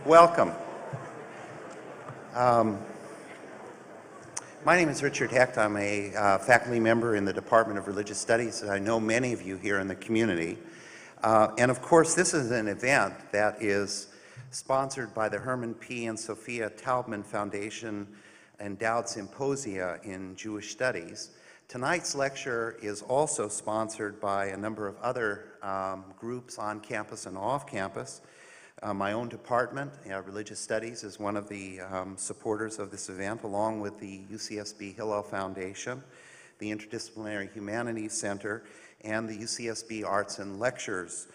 Welcome. My name is Richard Hecht. I'm a faculty member in the Department of Religious Studies. I know many of you here in the community. And of course, this is an event that is sponsored by the Herman P. and Sophia Taubman Foundation Endowed Symposia in Jewish Studies. Tonight's lecture is also sponsored by a number of other groups on campus and off campus. My own department, Religious Studies, is one of the supporters of this event, along with the UCSB Hillel Foundation, the Interdisciplinary Humanities Center, and the UCSB Arts and Lectures.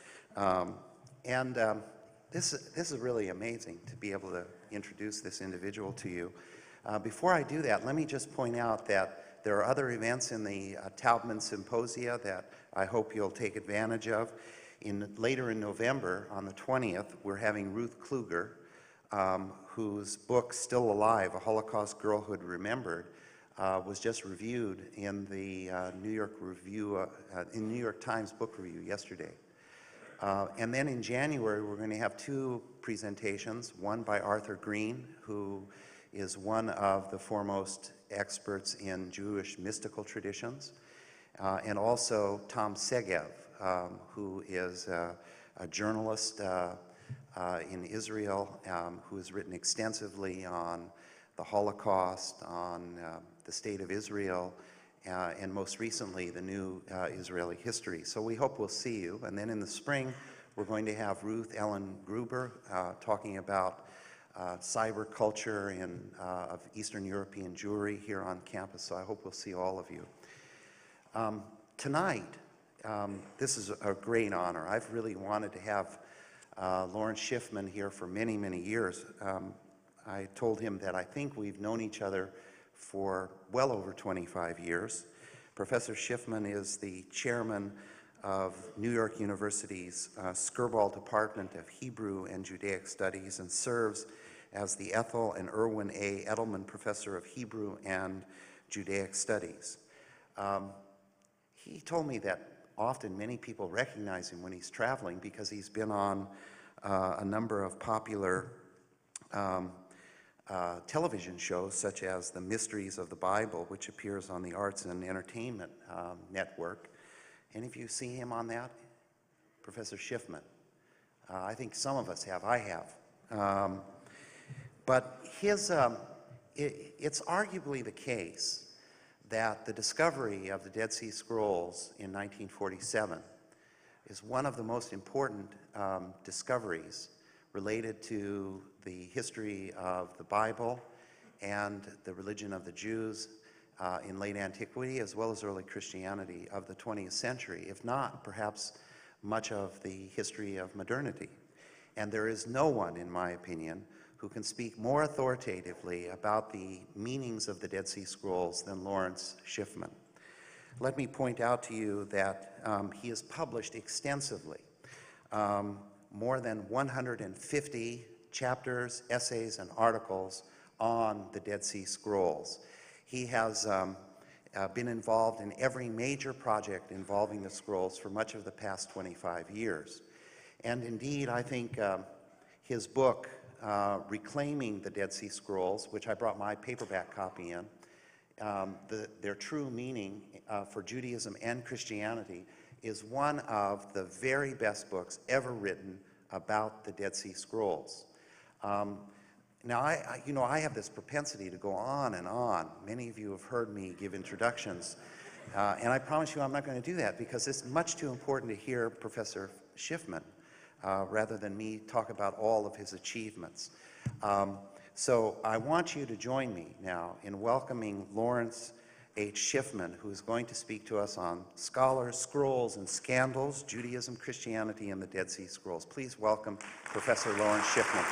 This is really amazing to be able to introduce this individual to you. Before I do that, let me just point out that there are other events in the Taubman Symposia that I hope you'll take advantage of. Later in November, on the 20th, we're having Ruth Kluger, whose book, Still Alive, A Holocaust Girlhood Remembered, was just reviewed in the New York Times Book Review yesterday. And then in January, we're going to have two presentations, one by Arthur Green, who is one of the foremost experts in Jewish mystical traditions, and also Tom Segev, who is a journalist in Israel, who has written extensively on the Holocaust, on the state of Israel, and most recently the new Israeli history. So we hope we'll see you. And then in the spring, we're going to have Ruth Ellen Gruber talking about cyber culture of Eastern European Jewry here on campus. So I hope we'll see all of you. Tonight, this is a great honor. I've really wanted to have Lawrence Schiffman here for many, many years. I told him that I think we've known each other for well over 25 years. Professor Schiffman is the chairman of New York University's Skirball Department of Hebrew and Judaic Studies and serves as the Ethel and Irwin A. Edelman Professor of Hebrew and Judaic Studies. He told me that often many people recognize him when he's traveling because he's been on a number of popular television shows, such as The Mysteries of the Bible, which appears on the Arts and Entertainment Network. Any of you see him on that? Professor Schiffman. I think some of us have. I have. But it's arguably the case that the discovery of the Dead Sea Scrolls in 1947 is one of the most important discoveries related to the history of the Bible and the religion of the Jews in late antiquity, as well as early Christianity of the 20th century, if not perhaps much of the history of modernity. And there is no one, in my opinion, who can speak more authoritatively about the meanings of the Dead Sea Scrolls than Lawrence Schiffman. Let me point out to you that he has published extensively, more than 150 chapters, essays, and articles on the Dead Sea Scrolls. He has been involved in every major project involving the scrolls for much of the past 25 years. And indeed, I think his book, Reclaiming the Dead Sea Scrolls, which I brought my paperback copy in, their true meaning for Judaism and Christianity, is one of the very best books ever written about the Dead Sea Scrolls. Now, I have this propensity to go on and on. Many of you have heard me give introductions, and I promise you I'm not going to do that because it's much too important to hear Professor Schiffman rather than me talk about all of his achievements. So I want you to join me now in welcoming Lawrence H. Schiffman, who is going to speak to us on Scholars, Scrolls, and Scandals, Judaism, Christianity, and the Dead Sea Scrolls. Please welcome Professor Lawrence Schiffman.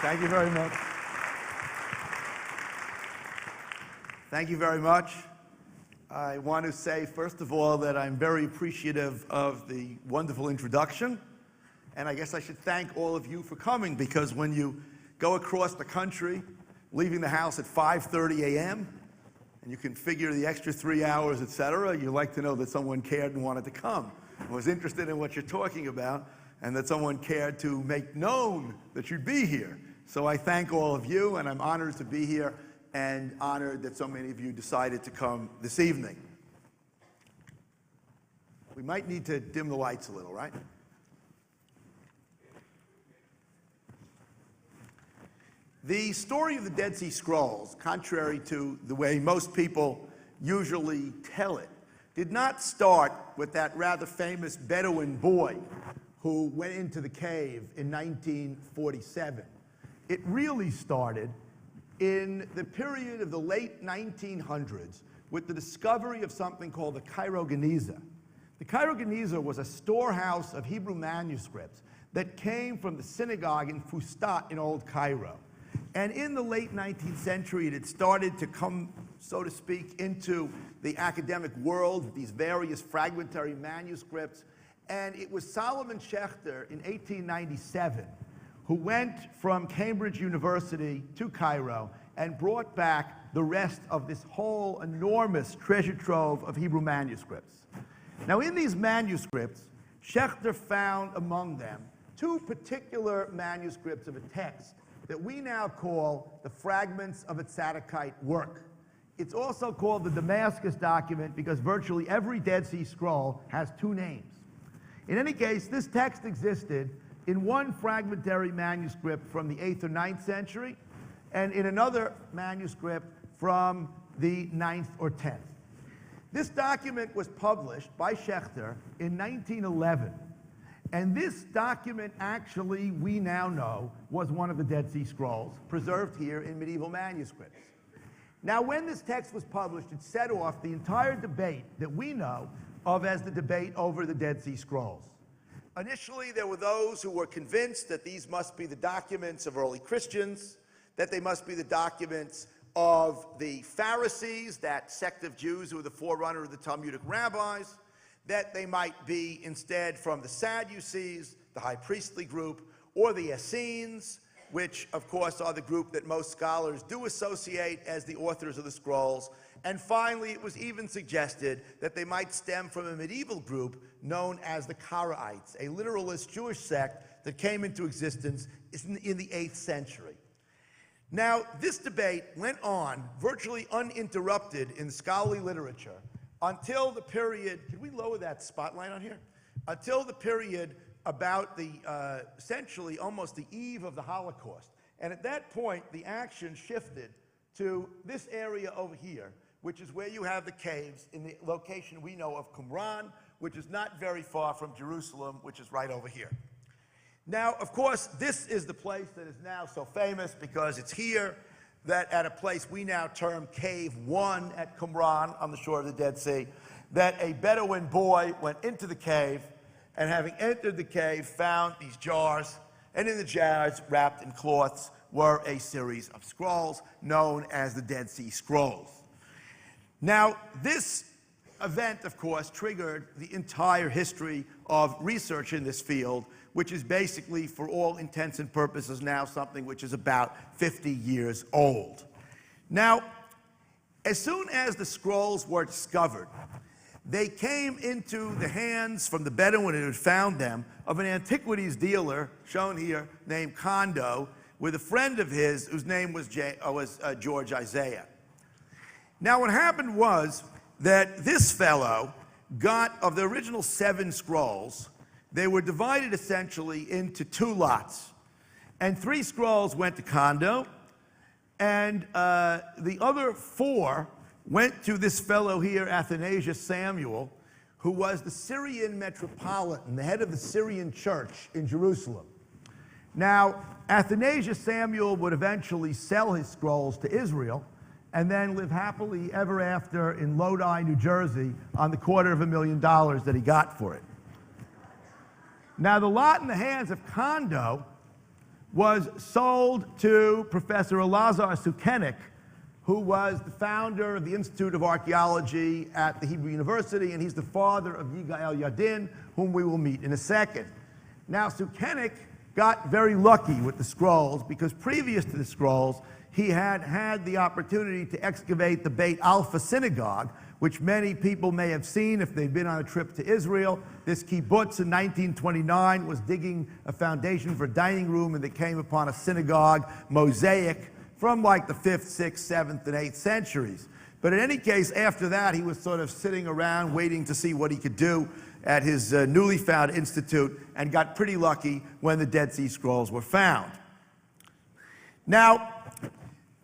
Thank you very much. Thank you very much. I want to say, first of all, that I'm very appreciative of the wonderful introduction. And I guess I should thank all of you for coming, because when you go across the country, leaving the house at 5:30 a.m., and you can figure the extra 3 hours, et cetera, you like to know that someone cared and wanted to come, and was interested in what you're talking about, and that someone cared to make known that you'd be here. So I thank all of you, and I'm honored to be here, and honored that so many of you decided to come this evening. We might need to dim the lights a little, right? The story of the Dead Sea Scrolls, contrary to the way most people usually tell it, did not start with that rather famous Bedouin boy who went into the cave in 1947. It really started in the period of the late 1900s with the discovery of something called the Cairo Geniza. The Cairo Geniza was a storehouse of Hebrew manuscripts that came from the synagogue in Fustat in Old Cairo. And in the late 19th century, it had started to come, so to speak, into the academic world with these various fragmentary manuscripts. And it was Solomon Schechter in 1897 who went from Cambridge University to Cairo and brought back the rest of this whole enormous treasure trove of Hebrew manuscripts. Now, in these manuscripts, Schechter found among them two particular manuscripts of a text that we now call the fragments of a Tzadokite work. It's also called the Damascus Document because virtually every Dead Sea Scroll has two names. In any case, this text existed in one fragmentary manuscript from the 8th or 9th century, and in another manuscript from the 9th or 10th. This document was published by Schechter in 1911. And this document, actually, we now know, was one of the Dead Sea Scrolls, preserved here in medieval manuscripts. Now, when this text was published, it set off the entire debate that we know of as the debate over the Dead Sea Scrolls. Initially, there were those who were convinced that these must be the documents of early Christians, that they must be the documents of the Pharisees, that sect of Jews who were the forerunner of the Talmudic rabbis, that they might be instead from the Sadducees, the high priestly group, or the Essenes, which of course are the group that most scholars do associate as the authors of the scrolls. And finally, it was even suggested that they might stem from a medieval group known as the Karaites, a literalist Jewish sect that came into existence in the 8th century. Now, this debate went on virtually uninterrupted in scholarly literature until the period, can we lower that spotlight on here? Until the period about the, essentially almost the eve of the Holocaust. And at that point, the action shifted to this area over here, which is where you have the caves in the location we know of Qumran, which is not very far from Jerusalem, which is right over here. Now, of course, this is the place that is now so famous because it's here that at a place we now term Cave 1 at Qumran on the shore of the Dead Sea, that a Bedouin boy went into the cave and having entered the cave found these jars, and in the jars, wrapped in cloths, were a series of scrolls known as the Dead Sea Scrolls. Now, this event, of course, triggered the entire history of research in this field, which is basically, for all intents and purposes, now something which is about 50 years old. Now, as soon as the scrolls were discovered, they came into the hands from the Bedouin who had found them of an antiquities dealer, shown here, named Kondo, with a friend of his whose name was George Isaiah. Now, what happened was that this fellow got, of the original 7 scrolls, they were divided essentially into 2 lots. And 3 scrolls went to Kondo, and the other 4 went to this fellow here, Athanasius Samuel, who was the Syrian metropolitan, the head of the Syrian church in Jerusalem. Now, Athanasius Samuel would eventually sell his scrolls to Israel and then live happily ever after in Lodi, New Jersey, on the $250,000 that he got for it. Now, the lot in the hands of Kondo was sold to Professor Elazar Sukenik, who was the founder of the Institute of Archaeology at the Hebrew University, and he's the father of Yigael Yadin, whom we will meet in a second. Now, Sukenik got very lucky with the scrolls because previous to the scrolls, he had had the opportunity to excavate the Beit Alpha synagogue, which many people may have seen if they've been on a trip to Israel. This kibbutz in 1929 was digging a foundation for a dining room, and they came upon a synagogue mosaic from like the 5th, 6th, 7th, and 8th centuries. But in any case, after that, he was sort of sitting around waiting to see what he could do at his newly found institute, and got pretty lucky when the Dead Sea Scrolls were found. Now,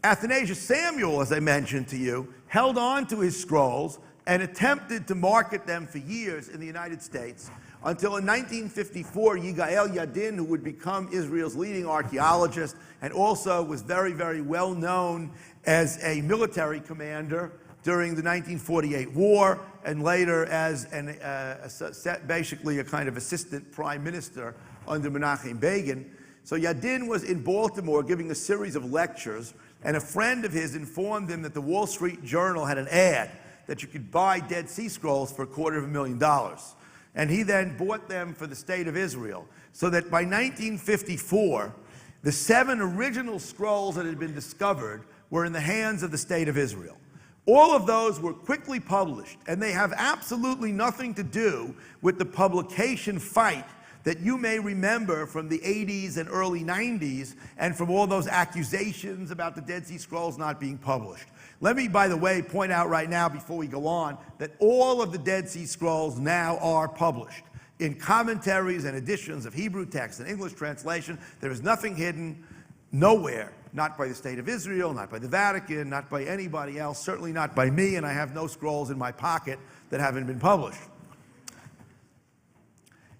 Athanasius Samuel, as I mentioned to you, held on to his scrolls and attempted to market them for years in the United States until in 1954, Yigael Yadin, who would become Israel's leading archaeologist and also was very, very well known as a military commander during the 1948 war, and later as basically a kind of assistant prime minister under Menachem Begin. So Yadin was in Baltimore giving a series of lectures, and a friend of his informed him that the Wall Street Journal had an ad that you could buy Dead Sea Scrolls for $250,000. And he then bought them for the state of Israel, so that by 1954, the 7 original scrolls that had been discovered were in the hands of the state of Israel. All of those were quickly published, and they have absolutely nothing to do with the publication fight that you may remember from the 80s and early 90s, and from all those accusations about the Dead Sea Scrolls not being published. Let me, by the way, point out right now, before we go on, that all of the Dead Sea Scrolls now are published in commentaries and editions of Hebrew text and English translation. There is nothing hidden, nowhere, not by the State of Israel, not by the Vatican, not by anybody else, certainly not by me, and I have no scrolls in my pocket that haven't been published.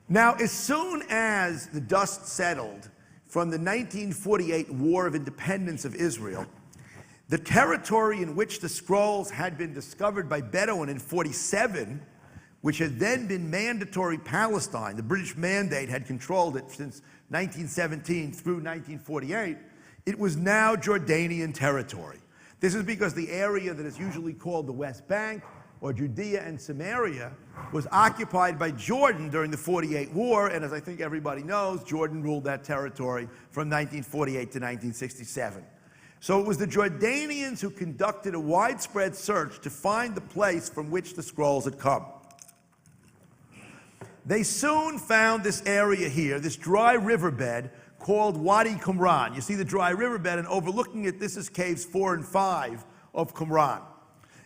Now, as soon as the dust settled from the 1948 War of Independence of Israel, the territory in which the scrolls had been discovered by Bedouin in 47, which had then been mandatory Palestine, the British Mandate had controlled it since 1917 through 1948, it was now Jordanian territory. This is because the area that is usually called the West Bank, or Judea and Samaria, was occupied by Jordan during the 48 war, and as I think everybody knows, Jordan ruled that territory from 1948 to 1967. So it was the Jordanians who conducted a widespread search to find the place from which the scrolls had come. They soon found this area here, this dry riverbed called Wadi Qumran. You see the dry riverbed, and overlooking it, this is caves 4 and 5 of Qumran.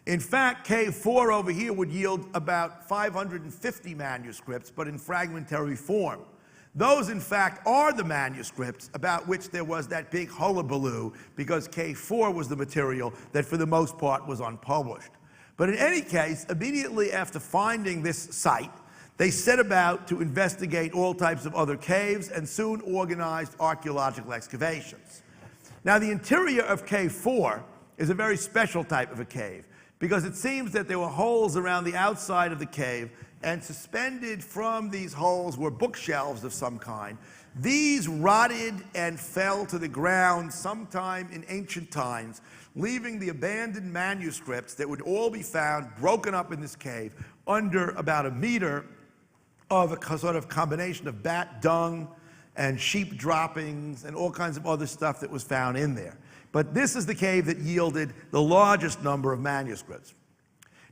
In fact, cave 4 over here would yield about 550 manuscripts, but in fragmentary form. Those, in fact, are the manuscripts about which there was that big hullabaloo, because cave 4 was the material that, for the most part, was unpublished. But in any case, immediately after finding this site, they set about to investigate all types of other caves and soon organized archaeological excavations. Now, the interior of cave 4 is a very special type of a cave, because it seems that there were holes around the outside of the cave, and suspended from these holes were bookshelves of some kind. These rotted and fell to the ground sometime in ancient times, leaving the abandoned manuscripts that would all be found broken up in this cave under about a meter of a sort of combination of bat dung and sheep droppings and all kinds of other stuff that was found in there. But this is the cave that yielded the largest number of manuscripts.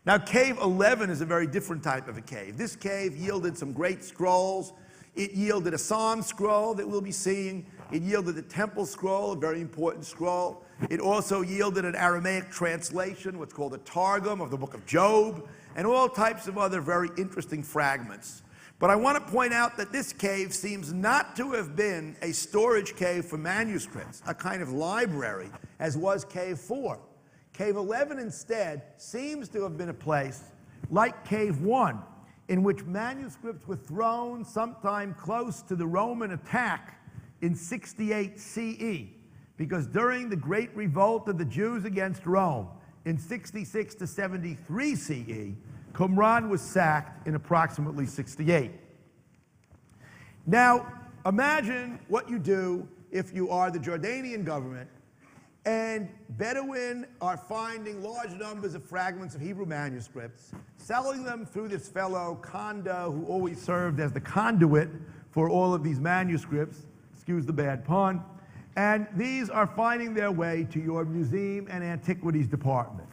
Now, cave 11 is a very different type of a cave. This cave yielded some great scrolls. It yielded a Psalm scroll that we'll be seeing. It yielded a Temple scroll, a very important scroll. It also yielded an Aramaic translation, what's called a Targum of the book of Job, and all types of other very interesting fragments. But I want to point out that this cave seems not to have been a storage cave for manuscripts, a kind of library, as was cave 4. Cave 11 instead seems to have been a place like cave 1, in which manuscripts were thrown sometime close to the Roman attack in 68 CE, because during the Great Revolt of the Jews against Rome in 66 to 73 CE, Qumran was sacked in approximately 68. Now, imagine what you do if you are the Jordanian government. And Bedouin are finding large numbers of fragments of Hebrew manuscripts, selling them through this fellow Kondo, who always served as the conduit for all of these manuscripts, excuse the bad pun, and these are finding their way to your museum and antiquities department.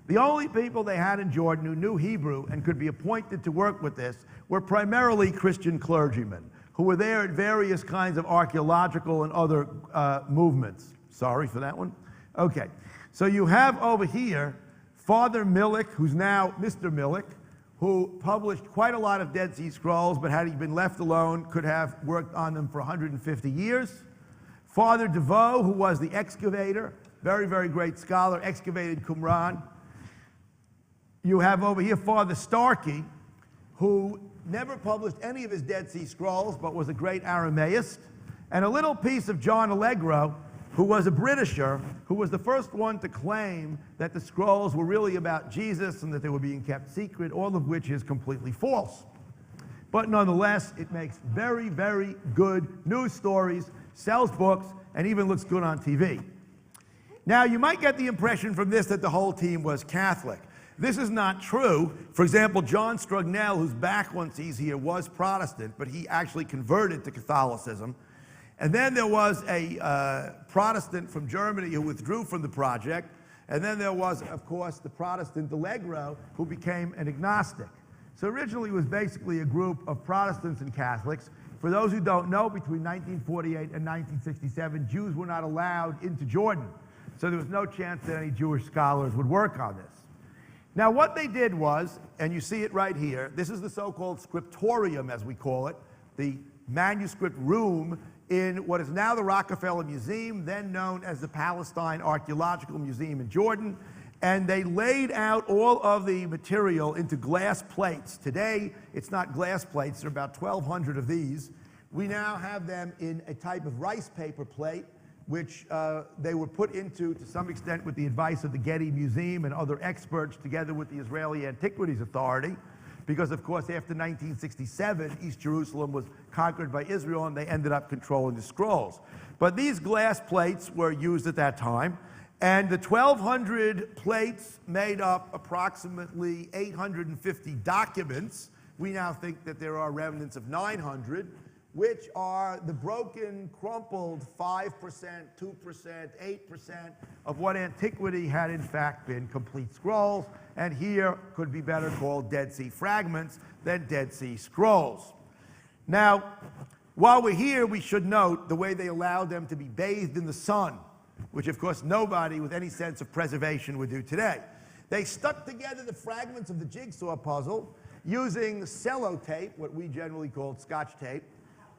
The only people they had in Jordan who knew Hebrew and could be appointed to work with this were primarily Christian clergymen, who were there at various kinds of archaeological and other movements. Sorry for that one. Okay, so you have over here Father Millick, who's now Mr. Millick, who published quite a lot of Dead Sea Scrolls, but had he been left alone, could have worked on them for 150 years. Father DeVoe, who was the excavator, very, very great scholar, excavated Qumran. You have over here Father Starkey, who never published any of his Dead Sea Scrolls, but was a great Aramaist, and a little piece of John Allegro, who was a Britisher, who was the first one to claim that the scrolls were really about Jesus and that they were being kept secret, all of which is completely false. But nonetheless, it makes very, very good news stories, sells books, and even looks good on TV. Now, you might get the impression from this that the whole team was Catholic. This is not true. For example, John Strugnell, who's back once he's here, was Protestant, but he actually converted to Catholicism. And then there was a Protestant from Germany who withdrew from the project. And then there was, of course, the Protestant Allegro, who became an agnostic. So originally it was basically a group of Protestants and Catholics. For those who don't know, between 1948 and 1967, Jews were not allowed into Jordan. So there was no chance that any Jewish scholars would work on this. Now what they did was, and you see it right here, this is the so-called Scriptorium, as we call it, the manuscript room in what is now the Rockefeller Museum, then known as the Palestine Archaeological Museum in Jordan. And they laid out all of the material into glass plates. Today, it's not glass plates, there are about 1,200 of these. We now have them in a type of rice paper plate, which they were put into, to some extent, with the advice of the Getty Museum and other experts, together with the Israeli Antiquities Authority. Because, of course, after 1967, East Jerusalem was conquered by Israel, and they ended up controlling the scrolls. But these glass plates were used at that time, and the 1,200 plates made up approximately 850 documents. We now think that there are remnants of 900, which are the broken, crumpled 5%, 2%, 8% of what antiquity had in fact been complete scrolls, and here could be better called Dead Sea fragments than Dead Sea Scrolls. Now, while we're here, we should note the way they allowed them to be bathed in the sun, which of course nobody with any sense of preservation would do today. They stuck together the fragments of the jigsaw puzzle using sellotape, what we generally called Scotch tape,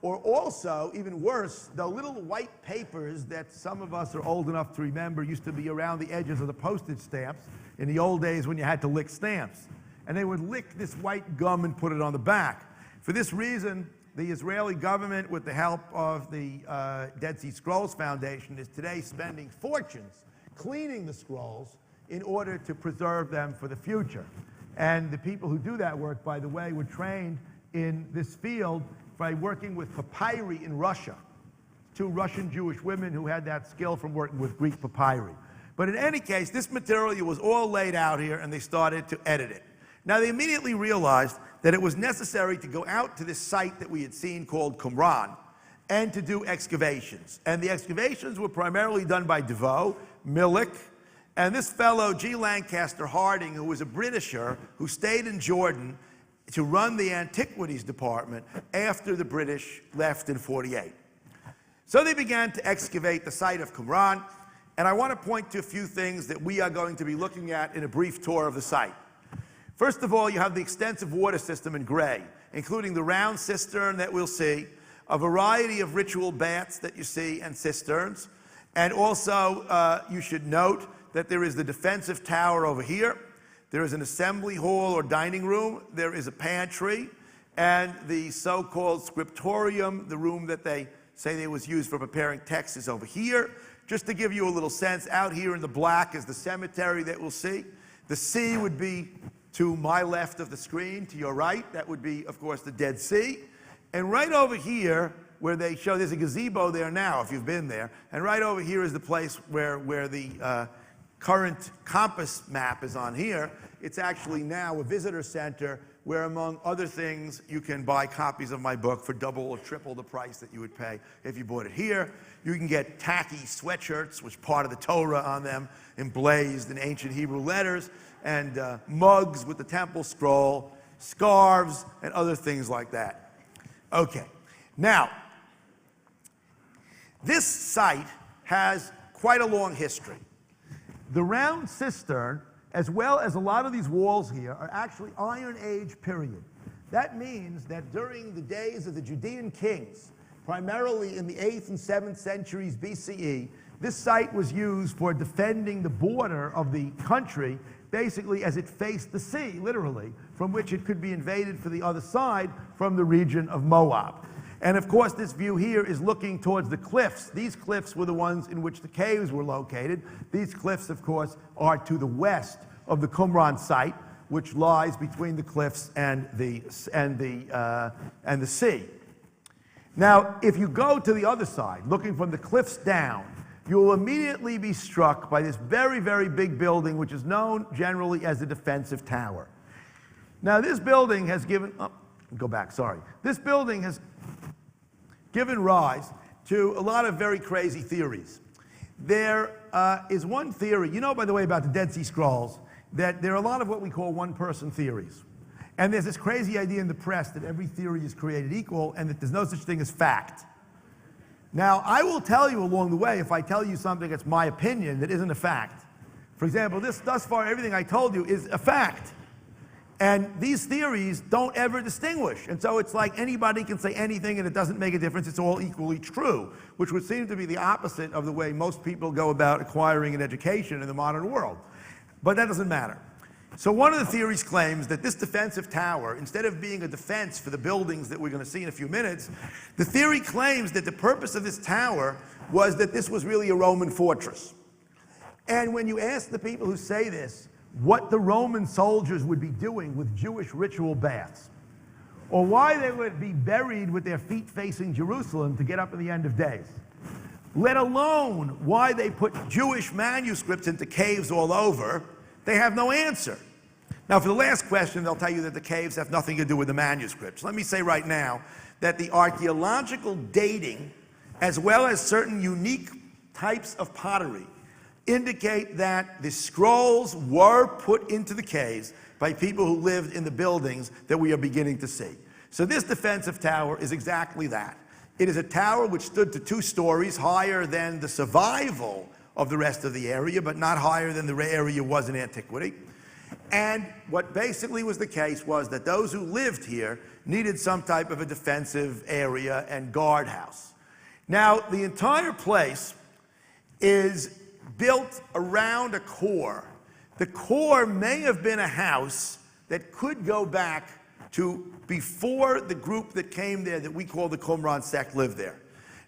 or also, even worse, the little white papers that some of us are old enough to remember used to be around the edges of the postage stamps in the old days when you had to lick stamps. And they would lick this white gum and put it on the back. For this reason, the Israeli government, with the help of the Dead Sea Scrolls Foundation, is today spending fortunes cleaning the scrolls in order to preserve them for the future. And the people who do that work, by the way, were trained in this field by working with papyri in Russia. Two Russian Jewish women who had that skill from working with Greek papyri. But in any case, this material was all laid out here, and they started to edit it. Now, they immediately realized that it was necessary to go out to this site that we had seen called Qumran and to do excavations. And the excavations were primarily done by DeVoe, Millick, and this fellow, G. Lancaster Harding, who was a Britisher who stayed in Jordan to run the Antiquities Department after the British left in '48. So they began to excavate the site of Qumran, and I want to point to a few things that we are going to be looking at in a brief tour of the site. First of all, you have the extensive water system in gray, including the round cistern that we'll see, a variety of ritual baths that you see, and cisterns. And also, you should note that there is the defensive tower over here. There is an assembly hall or dining room. There is a pantry. And the so-called Scriptorium, the room that they say they was used for preparing texts, is over here. Just to give you a little sense, out here in the black is the cemetery that we'll see. The sea would be to my left of the screen, to your right. That would be, of course, the Dead Sea. And right over here where they show there's a gazebo there now, if you've been there. And right over here is the place where the current compass map is on here. It's actually now a visitor center where, among other things, you can buy copies of my book for double or triple the price that you would pay if you bought it here. You can get tacky sweatshirts, which part of the Torah on them, emblazed in ancient Hebrew letters, and mugs with the temple scroll, scarves, and other things like that. Okay, now, this site has quite a long history. The round cistern, as well as a lot of these walls here, are actually Iron Age period. That means that during the days of the Judean kings, primarily in the 8th and 7th centuries BCE, this site was used for defending the border of the country, basically as it faced the sea, literally, from which it could be invaded for the other side from the region of Moab. And of course, this view here is looking towards the cliffs. These cliffs were the ones in which the caves were located. These cliffs, of course, are to the west of the Qumran site, which lies between the cliffs and the sea. Now, if you go to the other side, looking from the cliffs down, you will immediately be struck by this very, very big building, which is known generally as the defensive tower. Now, this building has given, This building has given rise to a lot of very crazy theories. There is one theory, you know, by the way, about the Dead Sea Scrolls, that there are a lot of what we call one-person theories. And there's this crazy idea in the press that every theory is created equal and that there's no such thing as fact. Now, I will tell you along the way, if I tell you something that's my opinion that isn't a fact. For example, thus far, everything I told you is a fact. And these theories don't ever distinguish. And so it's like anybody can say anything and it doesn't make a difference. It's all equally true, which would seem to be the opposite of the way most people go about acquiring an education in the modern world. But that doesn't matter. So one of the theories claims that this defensive tower, instead of being a defense for the buildings that we're going to see in a few minutes, the theory claims that the purpose of this tower was that this was really a Roman fortress. And when you ask the people who say this what the Roman soldiers would be doing with Jewish ritual baths, or why they would be buried with their feet facing Jerusalem to get up at the end of days, let alone why they put Jewish manuscripts into caves all over, they have no answer. Now, for the last question, they'll tell you that the caves have nothing to do with the manuscripts. Let me say right now that the archaeological dating, as well as certain unique types of pottery, indicate that the scrolls were put into the caves by people who lived in the buildings that we are beginning to see. So this defensive tower is exactly that. It is a tower which stood to 2 stories, higher than the survival of the rest of the area, but not higher than the area was in antiquity. And what basically was the case was that those who lived here needed some type of a defensive area and guardhouse. Now, the entire place is built around a core. The core may have been a house that could go back to before the group that came there that we call the Qumran sect lived there.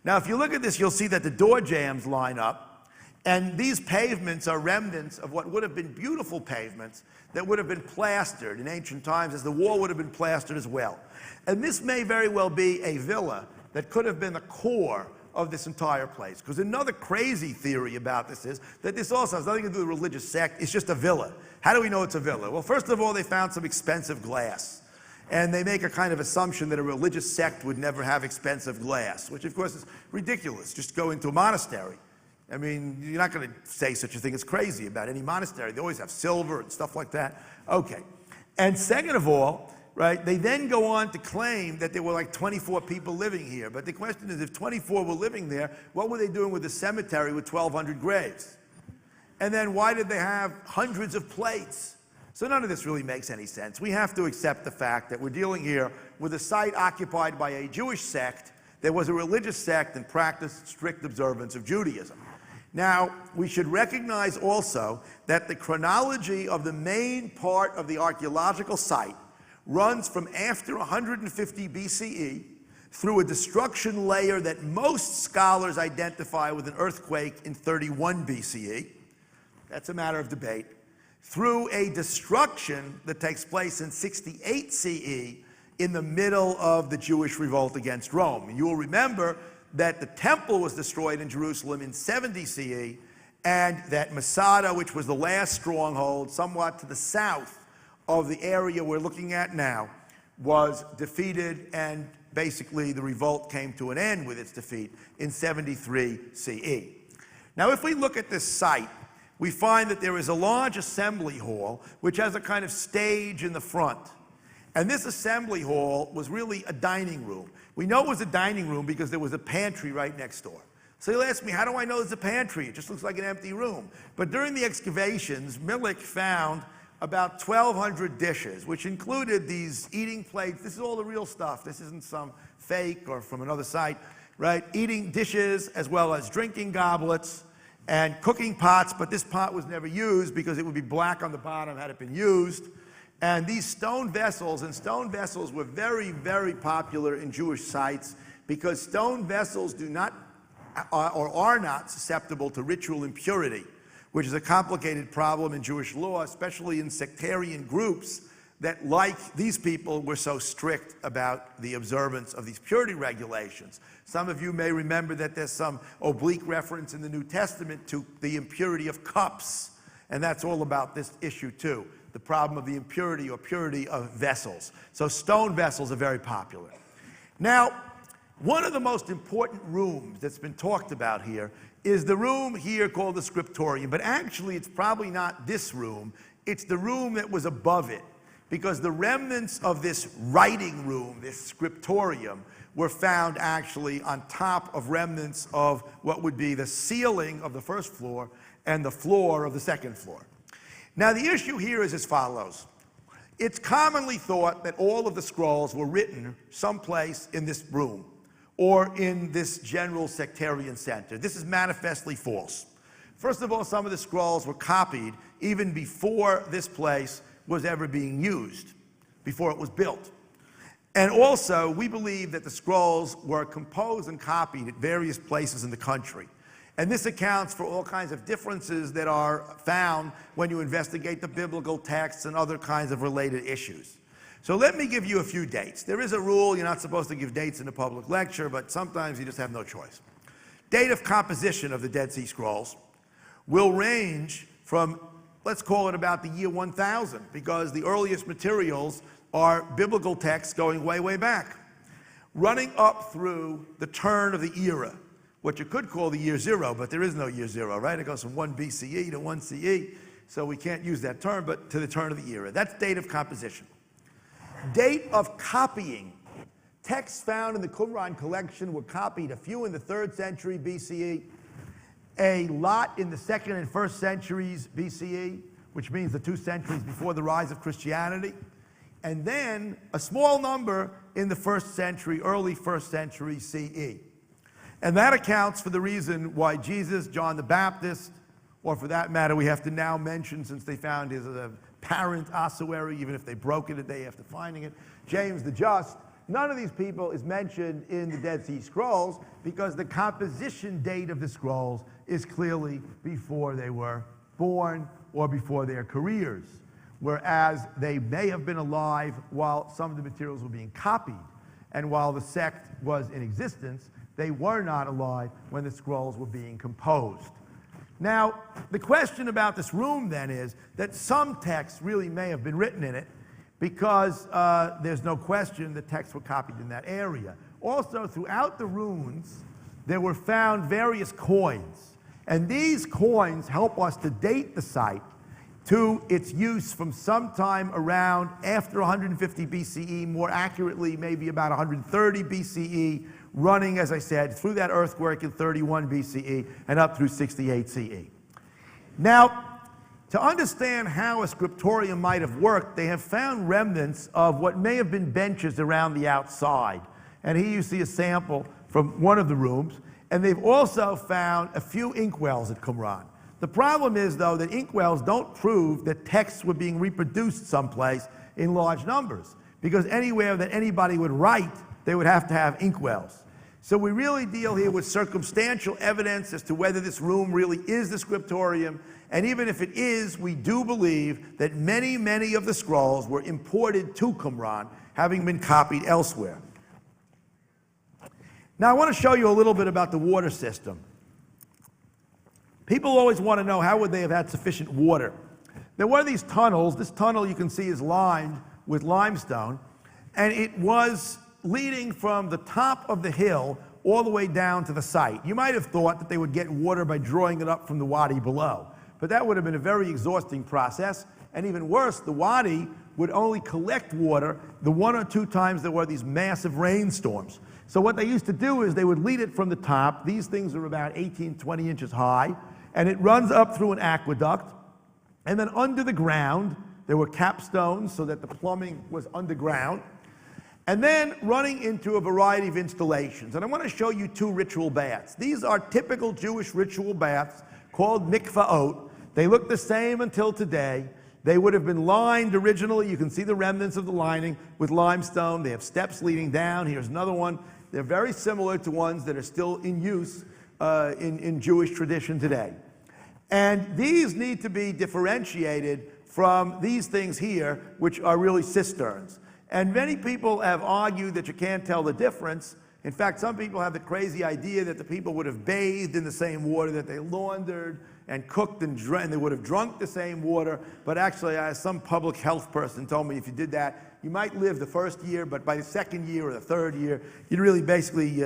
Now, if you look at this, you'll see that the door jambs line up, and these pavements are remnants of what would have been beautiful pavements that would have been plastered in ancient times, as the wall would have been plastered as well. And this may very well be a villa that could have been the core of this entire place. Because another crazy theory about this is that this also has nothing to do with a religious sect, it's just a villa. How do we know it's a villa? Well, first of all, they found some expensive glass. And they make a kind of assumption that a religious sect would never have expensive glass, which of course is ridiculous. Just go into a monastery. I mean, you're not going to say such a thing as crazy about any monastery. They always have silver and stuff like that. Okay. And second of all, right, they then go on to claim that there were like 24 people living here. But the question is, if 24 were living there, what were they doing with a cemetery with 1,200 graves? And then why did they have hundreds of plates? So none of this really makes any sense. We have to accept the fact that we're dealing here with a site occupied by a Jewish sect that was a religious sect and practiced strict observance of Judaism. Now, we should recognize also that the chronology of the main part of the archaeological site runs from after 150 BCE through a destruction layer that most scholars identify with an earthquake in 31 BCE. That's a matter of debate. Through a destruction that takes place in 68 CE in the middle of the Jewish revolt against Rome. You will remember that the temple was destroyed in Jerusalem in 70 CE, and that Masada, which was the last stronghold, somewhat to the south of the area we're looking at now, was defeated, and basically the revolt came to an end with its defeat in 73 CE. Now, if we look at this site, we find that there is a large assembly hall which has a kind of stage in the front. And this assembly hall was really a dining room. We know it was a dining room because there was a pantry right next door. So you'll ask me, how do I know there's a pantry? It just looks like an empty room. But during the excavations, Millick found about 1,200 dishes, which included these eating plates. This is all the real stuff. This isn't some fake or from another site, right? Eating dishes as well as drinking goblets and cooking pots, but this pot was never used because it would be black on the bottom had it been used. And these stone vessels, and stone vessels were very, very popular in Jewish sites because stone vessels do not or are not susceptible to ritual impurity, which is a complicated problem in Jewish law, especially in sectarian groups that, like these people, were so strict about the observance of these purity regulations. Some of you may remember that there's some oblique reference in the New Testament to the impurity of cups, and that's all about this issue too, the problem of the impurity or purity of vessels. So stone vessels are very popular. Now, one of the most important rooms that's been talked about here is the room here called the Scriptorium, but actually it's probably not this room, it's the room that was above it, because the remnants of this writing room, this Scriptorium, were found actually on top of remnants of what would be the ceiling of the first floor and the floor of the second floor. Now the issue here is as follows. It's commonly thought that all of the scrolls were written someplace in this room or in this general sectarian center. This is manifestly false. First of all, some of the scrolls were copied even before this place was ever being used, before it was built. And also, we believe that the scrolls were composed and copied at various places in the country. And this accounts for all kinds of differences that are found when you investigate the biblical texts and other kinds of related issues. So let me give you a few dates. There is a rule, you're not supposed to give dates in a public lecture, but sometimes you just have no choice. Date of composition of the Dead Sea Scrolls will range from, let's call it about the year 1000, because the earliest materials are biblical texts going way, way back, running up through the turn of the era, what you could call the year zero, but there is no year zero, right? It goes from 1 BCE to 1 CE, so we can't use that term, but to the turn of the era. That's date of composition. Date of copying. Texts found in the Qumran collection were copied, a few in the 3rd century BCE, a lot in the 2nd and 1st centuries BCE, which means the 2 centuries before the rise of Christianity, and then a small number in the 1st century, early 1st century CE. And that accounts for the reason why Jesus, John the Baptist, or for that matter, we have to now mention, since they found his apparent ossuary, even if they broke it a day after finding it, James the Just, none of these people is mentioned in the Dead Sea Scrolls because the composition date of the scrolls is clearly before they were born or before their careers, whereas they may have been alive while some of the materials were being copied, and while the sect was in existence, they were not alive when the scrolls were being composed. Now, the question about this room then is that some texts really may have been written in it because there's no question the texts were copied in that area. Also, throughout the ruins, there were found various coins, and these coins help us to date the site to its use from sometime around after 150 BCE, more accurately maybe about 130 BCE, running, as I said, through that earthwork in 31 BCE and up through 68 CE. Now, to understand how a scriptorium might have worked, they have found remnants of what may have been benches around the outside. And here you see a sample from one of the rooms. And they've also found a few inkwells at Qumran. The problem is, though, that inkwells don't prove that texts were being reproduced someplace in large numbers, because anywhere that anybody would write, they would have to have inkwells. So we really deal here with circumstantial evidence as to whether this room really is the Scriptorium, and even if it is, we do believe that many, many of the scrolls were imported to Qumran, having been copied elsewhere. Now I want to show you a little bit about the water system. People always want to know how would they have had sufficient water. There were these tunnels. This tunnel you can see is lined with limestone, and it was leading from the top of the hill all the way down to the site. You might have thought that they would get water by drawing it up from the wadi below, but that would have been a very exhausting process, and even worse, the wadi would only collect water the 1 or 2 times there were these massive rainstorms. So what they used to do is they would lead it from the top. These things are about 18, 20 inches high, and it runs up through an aqueduct, and then under the ground, there were capstones so that the plumbing was underground, and then running into a variety of installations. And I want to show you 2 ritual baths. These are typical Jewish ritual baths called mikvaot. They look the same until today. They would have been lined originally. You can see the remnants of the lining with limestone. They have steps leading down. Here's another one. They're very similar to ones that are still in use in Jewish tradition today. And these need to be differentiated from these things here, which are really cisterns. And many people have argued that you can't tell the difference. In fact, some people have the crazy idea that the people would have bathed in the same water, that they laundered and cooked and they would have drunk the same water. But actually, some public health person told me if you did that, you might live the first year, but by the second year or the third year, you'd really basically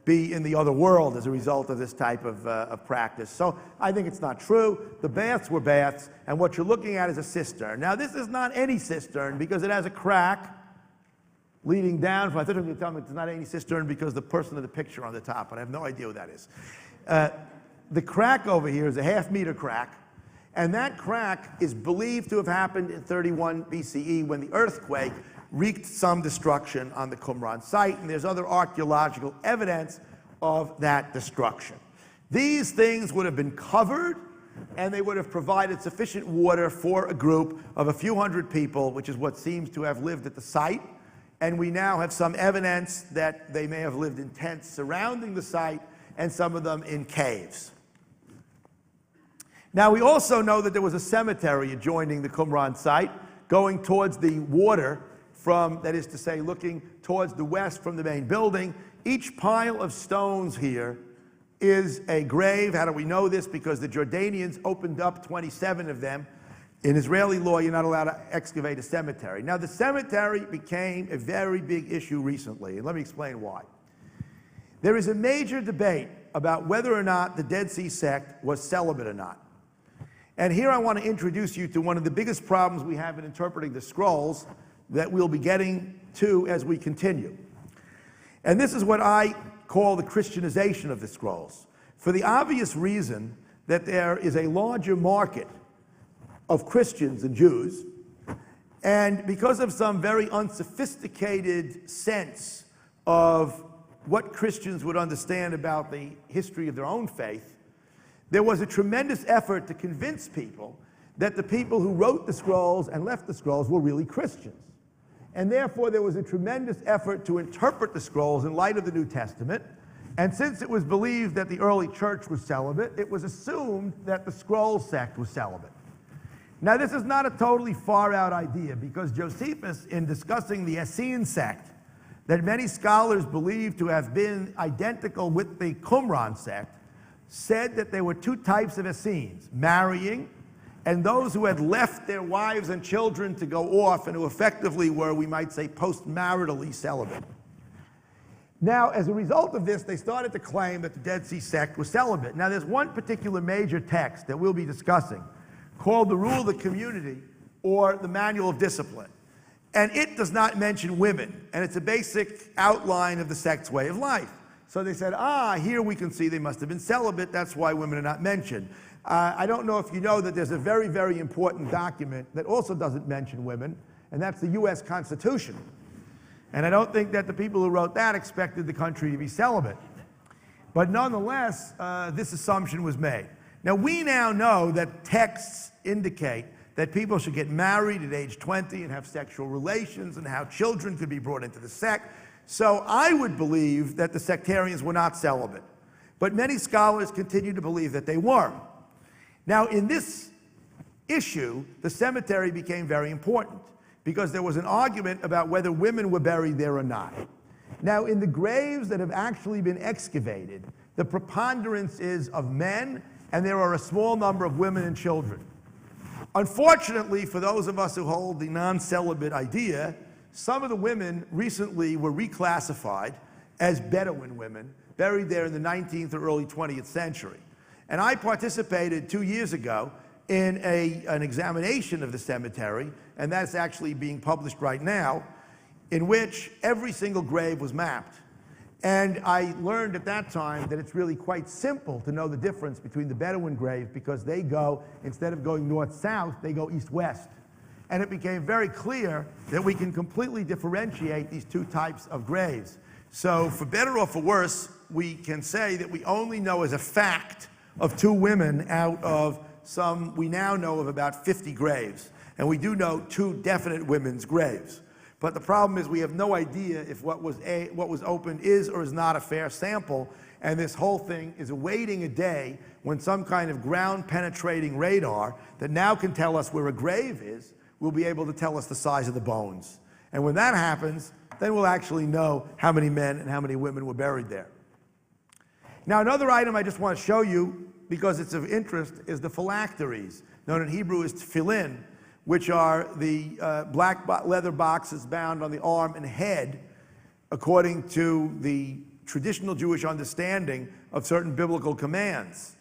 be in the other world as a result of this type of practice. So I think it's not true. The baths were baths, and what you're looking at is a cistern. Now, this is not any cistern because it has a crack leading down from, I thought you were going to tell me it's not any cistern because the person in the picture on the top, but I have no idea what that is. The crack over here is a half-meter crack, and that crack is believed to have happened in 31 BCE when the earthquake wreaked some destruction on the Qumran site, and there's other archaeological evidence of that destruction. These things would have been covered, and they would have provided sufficient water for a group of a few hundred people, which is what seems to have lived at the site. And we now have some evidence that they may have lived in tents surrounding the site, and some of them in caves. Now, we also know that there was a cemetery adjoining the Qumran site, going towards the water from, that is to say, looking towards the west from the main building. Each pile of stones here is a grave. How do we know this? Because the Jordanians opened up 27 of them. In Israeli law, you're not allowed to excavate a cemetery. Now, the cemetery became a very big issue recently, and let me explain why. There is a major debate about whether or not the Dead Sea Sect was celibate or not. And here I want to introduce you to one of the biggest problems we have in interpreting the scrolls that we'll be getting to as we continue. And this is what I call the Christianization of the scrolls, for the obvious reason that there is a larger market of Christians and Jews, and because of some very unsophisticated sense of what Christians would understand about the history of their own faith, there was a tremendous effort to convince people that the people who wrote the scrolls and left the scrolls were really Christians. And therefore, there was a tremendous effort to interpret the scrolls in light of the New Testament. And since it was believed that the early church was celibate, it was assumed that the scroll sect was celibate. Now, this is not a totally far-out idea, because Josephus, in discussing the Essene sect, that many scholars believe to have been identical with the Qumran sect, said that there were 2 types of Essenes: marrying, and those who had left their wives and children to go off and who effectively were, we might say, post-maritally celibate. Now, as a result of this, they started to claim that the Dead Sea Sect was celibate. Now, there's one particular major text that we'll be discussing called the Rule of the Community, or the Manual of Discipline. And it does not mention women, and it's a basic outline of the sect's way of life. So they said, here we can see they must have been celibate, that's why women are not mentioned. I don't know if you know that there's a very, very important document that also doesn't mention women, and that's the US Constitution. And I don't think that the people who wrote that expected the country to be celibate. But nonetheless, this assumption was made. Now, we now know that texts indicate that people should get married at age 20 and have sexual relations, and how children could be brought into the sect. So I would believe that the sectarians were not celibate, but many scholars continue to believe that they were. Now, in this issue, the cemetery became very important because there was an argument about whether women were buried there or not. Now, in the graves that have actually been excavated, the preponderance is of men, and there are a small number of women and children. Unfortunately, for those of us who hold the non-celibate idea, some of the women recently were reclassified as Bedouin women, buried there in the 19th or early 20th century. And I participated 2 years ago in an examination of the cemetery, and that's actually being published right now, in which every single grave was mapped. And I learned at that time that it's really quite simple to know the difference between the Bedouin graves because they go, instead of going north-south, they go east-west. And it became very clear that we can completely differentiate these two types of graves. So for better or for worse, we can say that we only know as a fact of 2 women out of some, we now know of about 50 graves. And we do know 2 definite women's graves. But the problem is we have no idea if what was opened is or is not a fair sample, and this whole thing is awaiting a day when some kind of ground-penetrating radar that now can tell us where a grave is will be able to tell us the size of the bones. And when that happens, then we'll actually know how many men and how many women were buried there. Now, another item I just want to show you, because it's of interest, is the phylacteries, known in Hebrew as tefillin, which are the black leather boxes bound on the arm and head, according to the traditional Jewish understanding of certain biblical commands.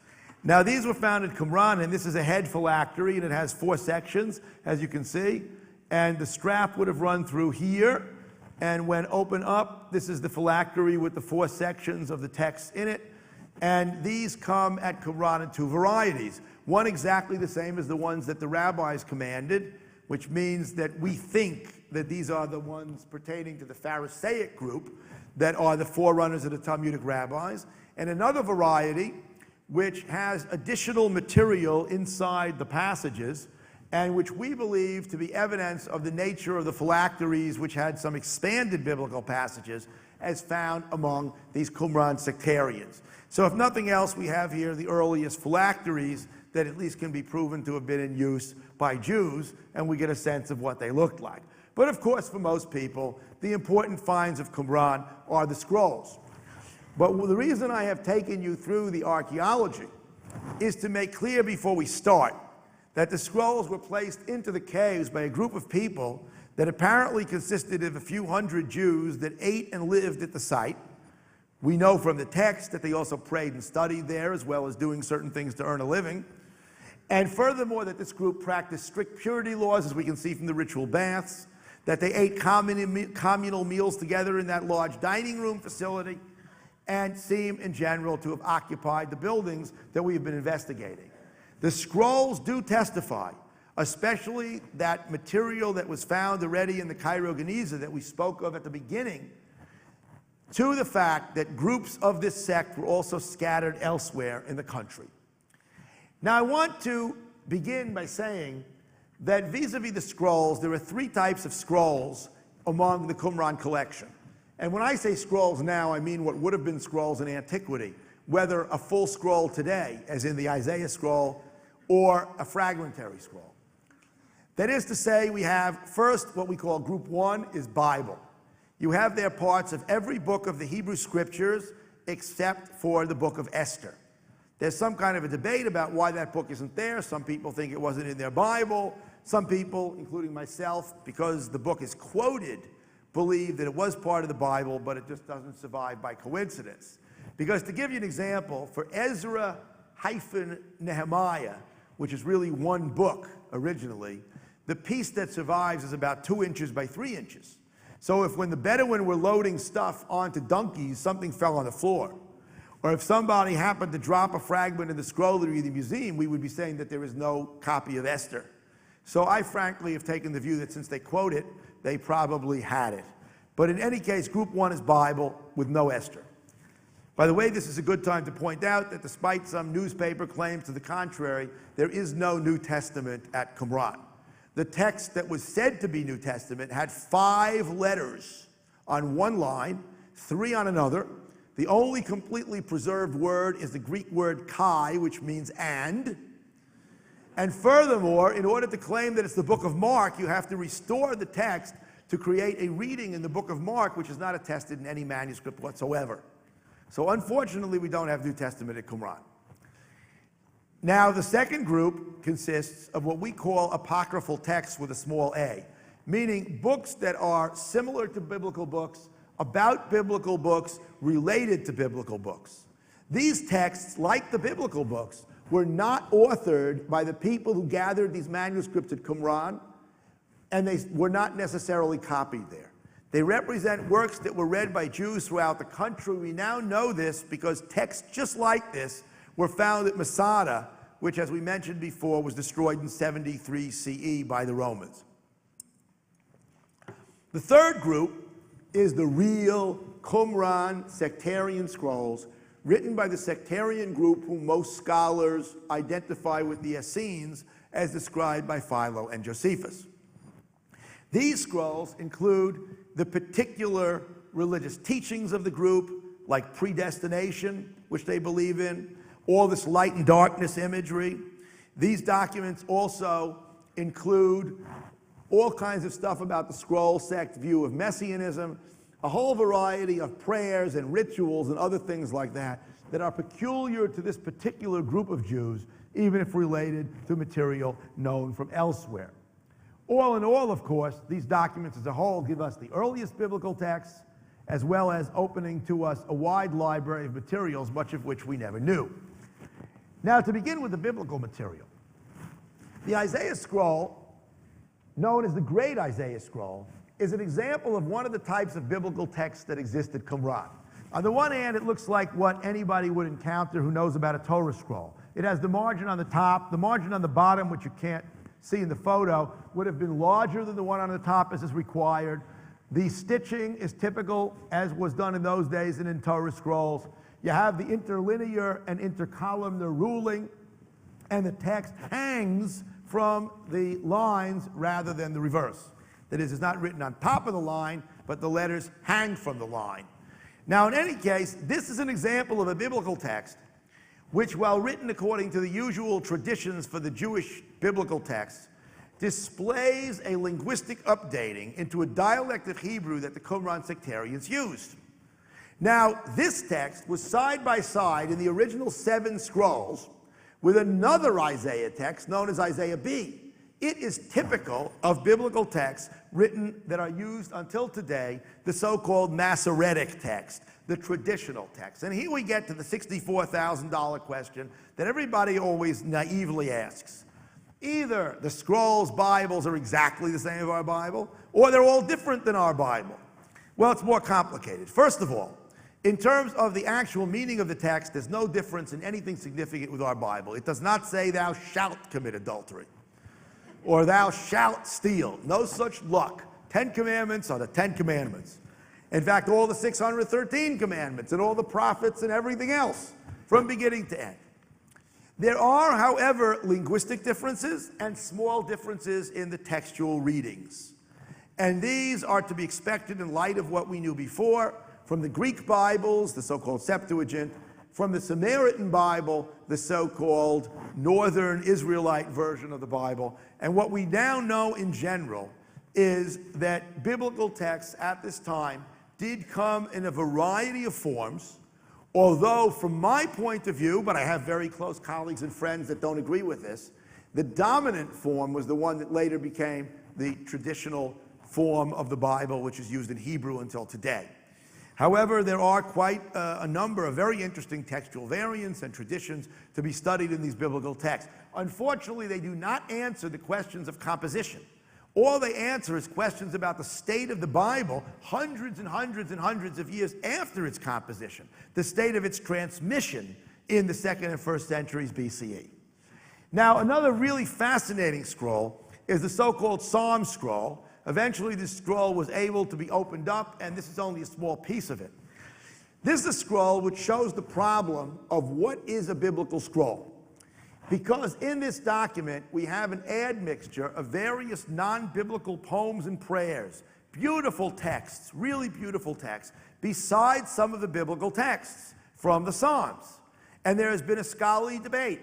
Now, these were found at Qumran, and this is a head phylactery, and it has 4 sections, as you can see, and the strap would have run through here, and when opened up, this is the phylactery with the 4 sections of the text in it, and these come at Qumran in 2 varieties. One exactly the same as the ones that the rabbis commanded, which means that we think that these are the ones pertaining to the Pharisaic group that are the forerunners of the Talmudic rabbis, and another variety which has additional material inside the passages and which we believe to be evidence of the nature of the phylacteries, which had some expanded biblical passages as found among these Qumran sectarians. So if nothing else, we have here the earliest phylacteries that at least can be proven to have been in use by Jews, and we get a sense of what they looked like. But of course, for most people, the important finds of Qumran are the scrolls. But the reason I have taken you through the archaeology is to make clear before we start that the scrolls were placed into the caves by a group of people that apparently consisted of a few hundred Jews that ate and lived at the site. We know from the text that they also prayed and studied there, as well as doing certain things to earn a living. And furthermore, that this group practiced strict purity laws, as we can see from the ritual baths, that they ate communal meals together in that large dining room facility, and seem in general to have occupied the buildings that we have been investigating. The scrolls do testify, especially that material that was found already in the Cairo Geniza that we spoke of at the beginning, to the fact that groups of this sect were also scattered elsewhere in the country. Now, I want to begin by saying that vis-a-vis the scrolls, there are 3 types of scrolls among the Qumran collection. And when I say scrolls now, I mean what would have been scrolls in antiquity, whether a full scroll today, as in the Isaiah scroll, or a fragmentary scroll. That is to say, we have first what we call group 1 is Bible. You have there parts of every book of the Hebrew Scriptures except for the book of Esther. There's some kind of a debate about why that book isn't there. Some people think it wasn't in their Bible. Some people, including myself, because the book is quoted, believe that it was part of the Bible, but it just doesn't survive by coincidence. Because to give you an example, for Ezra-Nehemiah, which is really one book originally, the piece that survives is about 2 inches by 3 inches. So if when the Bedouin were loading stuff onto donkeys, something fell on the floor, or if somebody happened to drop a fragment in the scroll of the museum, we would be saying that there is no copy of Esther. So I frankly have taken the view that since they quote it, they probably had it. But in any case, group 1 is Bible with no Esther. By the way, this is a good time to point out that despite some newspaper claims to the contrary, there is no New Testament at Qumran. The text that was said to be New Testament had 5 letters on one line, 3 on another. The only completely preserved word is the Greek word kai, which means and. And furthermore, in order to claim that it's the book of Mark, you have to restore the text to create a reading in the book of Mark, which is not attested in any manuscript whatsoever. So unfortunately, we don't have New Testament at Qumran. Now, the second group consists of what we call apocryphal texts with a small a, meaning books that are similar to biblical books, about biblical books, related to biblical books. These texts, like the biblical books, were not authored by the people who gathered these manuscripts at Qumran, and they were not necessarily copied there. They represent works that were read by Jews throughout the country. We now know this because texts just like this were found at Masada, which, as we mentioned before, was destroyed in 73 CE by the Romans. The third group is the real Qumran sectarian scrolls written by the sectarian group whom most scholars identify with the Essenes as described by Philo and Josephus. These scrolls include the particular religious teachings of the group, like predestination, which they believe in, all this light and darkness imagery. These documents also include all kinds of stuff about the scroll sect view of messianism, a whole variety of prayers and rituals and other things like that that are peculiar to this particular group of Jews, even if related to material known from elsewhere. All in all, of course, these documents as a whole give us the earliest biblical texts, as well as opening to us a wide library of materials, much of which we never knew. Now, to begin with the biblical material, the Isaiah scroll, known as the Great Isaiah Scroll, is an example of one of the types of biblical texts that exist at Qumran. On the one hand, it looks like what anybody would encounter who knows about a Torah scroll. It has the margin on the top. The margin on the bottom, which you can't see in the photo, would have been larger than the one on the top as is required. The stitching is typical, as was done in those days and in Torah scrolls. You have the interlinear and intercolumnar ruling, and the text hangs from the lines rather than the reverse. That is, it's not written on top of the line, but the letters hang from the line. Now, in any case, this is an example of a biblical text which, while written according to the usual traditions for the Jewish biblical texts, displays a linguistic updating into a dialect of Hebrew that the Qumran sectarians used. Now, this text was side by side in the original 7 scrolls with another Isaiah text known as Isaiah B. It is typical of biblical texts written that are used until today, the so-called Masoretic text, the traditional text. And here we get to the $64,000 question that everybody always naively asks. Either the scrolls, Bibles are exactly the same as our Bible, or they're all different than our Bible. Well, it's more complicated. First of all, in terms of the actual meaning of the text, there's no difference in anything significant with our Bible. It does not say, "Thou shalt commit adultery," or "Thou shalt steal." No such luck. 10 commandments are the 10 commandments. In fact, all the 613 commandments and all the prophets and everything else, from beginning to end. There are, however, linguistic differences and small differences in the textual readings. And these are to be expected in light of what we knew before from the Greek Bibles, the so-called Septuagint, from the Samaritan Bible, the so-called Northern Israelite version of the Bible. And what we now know in general is that biblical texts at this time did come in a variety of forms, although from my point of view, but I have very close colleagues and friends that don't agree with this, the dominant form was the one that later became the traditional form of the Bible, which is used in Hebrew until today. However, there are quite a number of very interesting textual variants and traditions to be studied in these biblical texts. Unfortunately, they do not answer the questions of composition. All they answer is questions about the state of the Bible hundreds and hundreds and hundreds of years after its composition, the state of its transmission in the 2nd and 1st centuries BCE. Now, another really fascinating scroll is the so-called Psalm scroll. Eventually, this scroll was able to be opened up, and this is only a small piece of it. This is a scroll which shows the problem of what is a biblical scroll. Because in this document, we have an admixture of various non-biblical poems and prayers, beautiful texts, really beautiful texts, besides some of the biblical texts from the Psalms. And there has been a scholarly debate.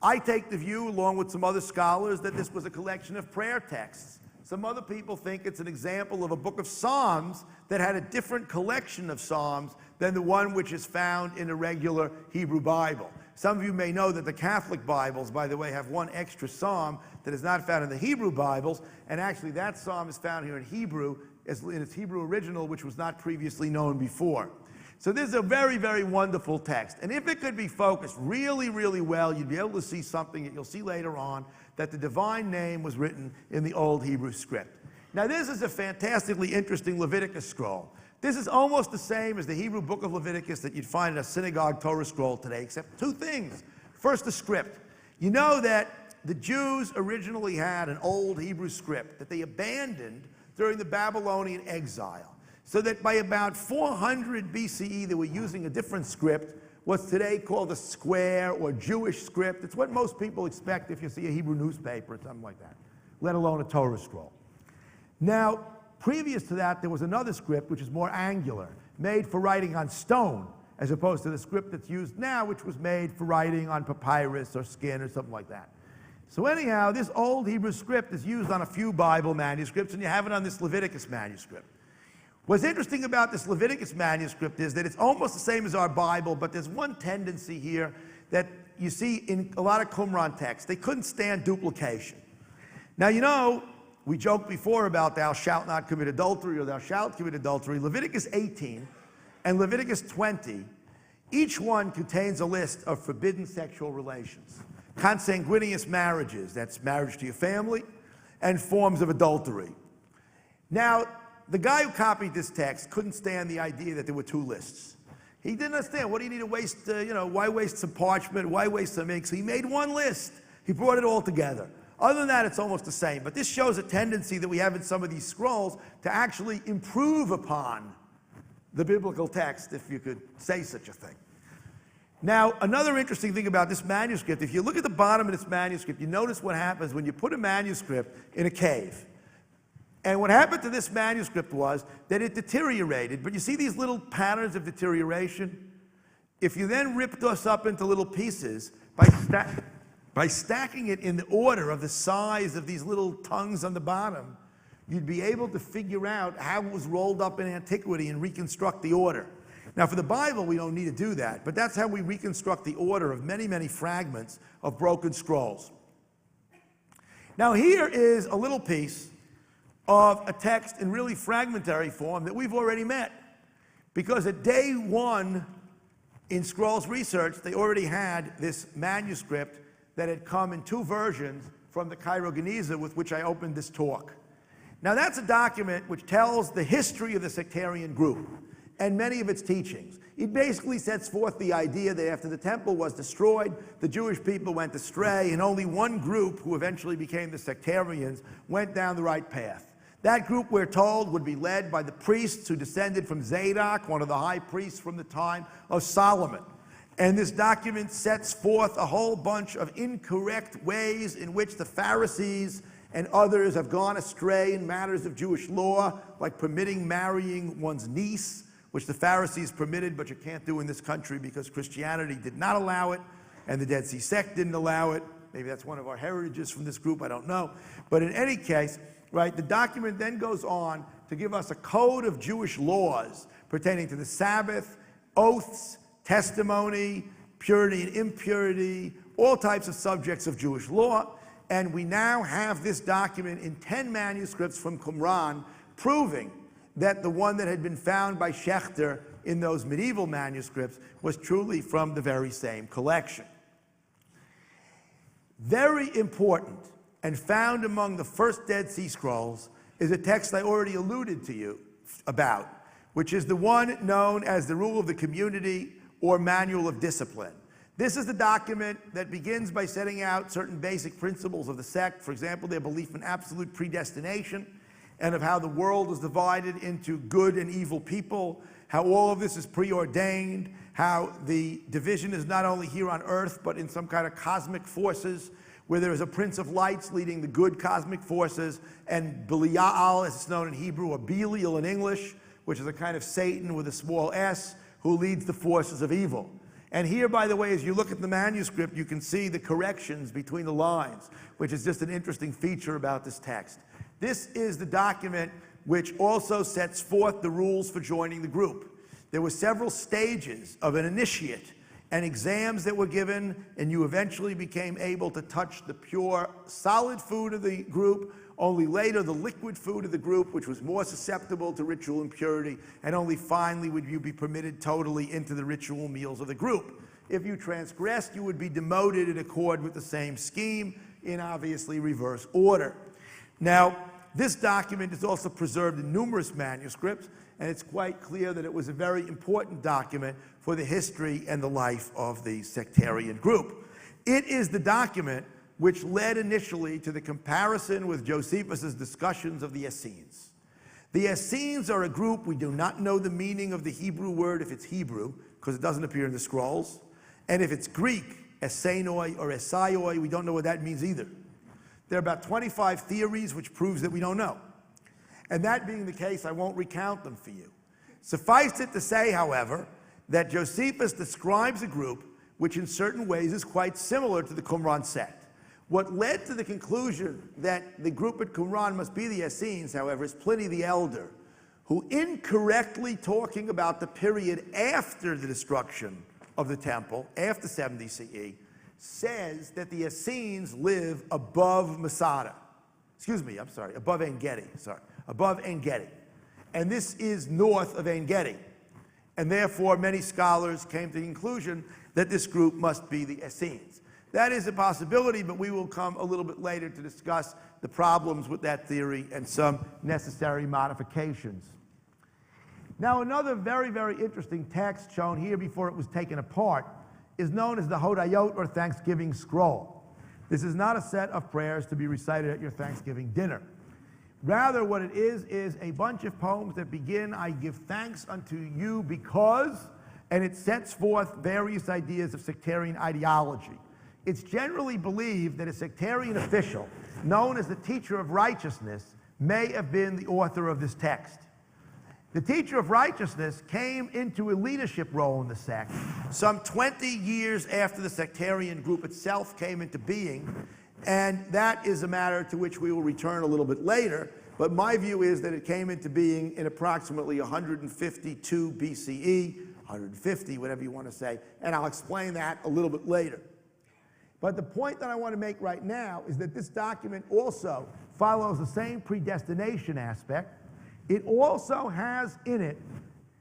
I take the view, along with some other scholars, that this was a collection of prayer texts. Some other people think it's an example of a book of Psalms that had a different collection of Psalms than the one which is found in a regular Hebrew Bible. Some of you may know that the Catholic Bibles, by the way, have one extra psalm that is not found in the Hebrew Bibles, and actually that psalm is found here in Hebrew, in its Hebrew original, which was not previously known before. So this is a very, very wonderful text. And if it could be focused really, really well, you'd be able to see something that you'll see later on, that the divine name was written in the Old Hebrew script. Now this is a fantastically interesting Leviticus scroll. This is almost the same as the Hebrew book of Leviticus that you'd find in a synagogue Torah scroll today, except two things. First, the script. You know that the Jews originally had an old Hebrew script that they abandoned during the Babylonian exile. So that by about 400 BCE, they were using a different script, what's today called a square or Jewish script. It's what most people expect if you see a Hebrew newspaper or something like that, let alone a Torah scroll. Now, previous to that, there was another script which is more angular, made for writing on stone, as opposed to the script that's used now, which was made for writing on papyrus or skin or something like that. So anyhow, this old Hebrew script is used on a few Bible manuscripts, and you have it on this Leviticus manuscript. What's interesting about this Leviticus manuscript is that it's almost the same as our Bible, but there's one tendency here that you see in a lot of Qumran texts. They couldn't stand duplication. Now, you know, we joked before about thou shalt not commit adultery or thou shalt commit adultery. Leviticus 18 and Leviticus 20, each one contains a list of forbidden sexual relations. Consanguineous marriages, that's marriage to your family, and forms of adultery. Now, the guy who copied this text couldn't stand the idea that there were two lists. He didn't understand, what do you need to waste, why waste some parchment, why waste some ink? So he made one list. He brought it all together. Other than that, it's almost the same. But this shows a tendency that we have in some of these scrolls to actually improve upon the biblical text, if you could say such a thing. Now, another interesting thing about this manuscript, if you look at the bottom of this manuscript, you notice what happens when you put a manuscript in a cave. And what happened to this manuscript was that it deteriorated. But you see these little patterns of deterioration? If you then ripped this up into little pieces, by stacking it in the order of the size of these little tongues on the bottom, you'd be able to figure out how it was rolled up in antiquity and reconstruct the order. Now, for the Bible, we don't need to do that, but that's how we reconstruct the order of many, many fragments of broken scrolls. Now, here is a little piece of a text in really fragmentary form that we've already met. Because at day one in Scrolls Research, they already had this manuscript that had come in two versions from the Cairo Geniza with which I opened this talk. Now that's a document which tells the history of the sectarian group and many of its teachings. It basically sets forth the idea that after the temple was destroyed, the Jewish people went astray, and only one group, who eventually became the Sectarians, went down the right path. That group, we're told, would be led by the priests who descended from Zadok, one of the high priests from the time of Solomon. And this document sets forth a whole bunch of incorrect ways in which the Pharisees and others have gone astray in matters of Jewish law, like permitting marrying one's niece, which the Pharisees permitted, but you can't do in this country because Christianity did not allow it, and the Dead Sea Sect didn't allow it. Maybe that's one of our heritages from this group, I don't know. But in any case, right, the document then goes on to give us a code of Jewish laws pertaining to the Sabbath, oaths, testimony, purity and impurity, all types of subjects of Jewish law. And we now have this document in 10 manuscripts from Qumran proving that the one that had been found by Schechter in those medieval manuscripts was truly from the very same collection. Very important and found among the first Dead Sea Scrolls is a text I already alluded to you about, which is the one known as the Rule of the Community or Manual of Discipline. This is the document that begins by setting out certain basic principles of the sect, for example, their belief in absolute predestination, and of how the world is divided into good and evil people, how all of this is preordained, how the division is not only here on earth, but in some kind of cosmic forces. where there is a prince of lights leading the good cosmic forces, and Belial, as it's known in Hebrew, or Belial in English, which is a kind of Satan with a small s, who leads the forces of evil. And here, by the way, as you look at the manuscript, you can see the corrections between the lines, which is just an interesting feature about this text. This is the document which also sets forth the rules for joining the group. There were several stages of an initiate and exams that were given, and you eventually became able to touch the pure, solid food of the group. Only later, the liquid food of the group, which was more susceptible to ritual impurity, and only finally would you be permitted totally into the ritual meals of the group. If you transgressed, you would be demoted in accord with the same scheme, in obviously reverse order. Now, this document is also preserved in numerous manuscripts, and it's quite clear that it was a very important document for the history and the life of the sectarian group. It is the document which led initially to the comparison with Josephus' discussions of the Essenes. The Essenes are a group, we do not know the meaning of the Hebrew word if it's Hebrew, because it doesn't appear in the scrolls, and if it's Greek, Essenoi or Essaioi, we don't know what that means either. There are about 25 theories, which proves that we don't know. And that being the case, I won't recount them for you. Suffice it to say, however, that Josephus describes a group which in certain ways is quite similar to the Qumran sect. What led to the conclusion that the group at Qumran must be the Essenes, however, is Pliny the Elder, who, incorrectly talking about the period after the destruction of the temple, after 70 CE, says that the Essenes live above Masada. Above En-Gedi, above En-Gedi. And this is north of En-Gedi. And therefore, many scholars came to the conclusion that this group must be the Essenes. That is a possibility, but we will come a little bit later to discuss the problems with that theory and some necessary modifications. Now, another very, very interesting text shown here before it was taken apart is known as the Hodayot, or Thanksgiving Scroll. This is not a set of prayers to be recited at your Thanksgiving dinner. Rather, what it is a bunch of poems that begin, I give thanks unto you because, and it sets forth various ideas of sectarian ideology. It's generally believed that a sectarian official, known as the teacher of righteousness, may have been the author of this text. The teacher of righteousness came into a leadership role in the sect some 20 years after the sectarian group itself came into being, and that is a matter to which we will return a little bit later, but my view is that it came into being in approximately 152 BCE, 150, whatever you want to say, and I'll explain that a little bit later. But the point that I want to make right now is that this document also follows the same predestination aspect. It also has in it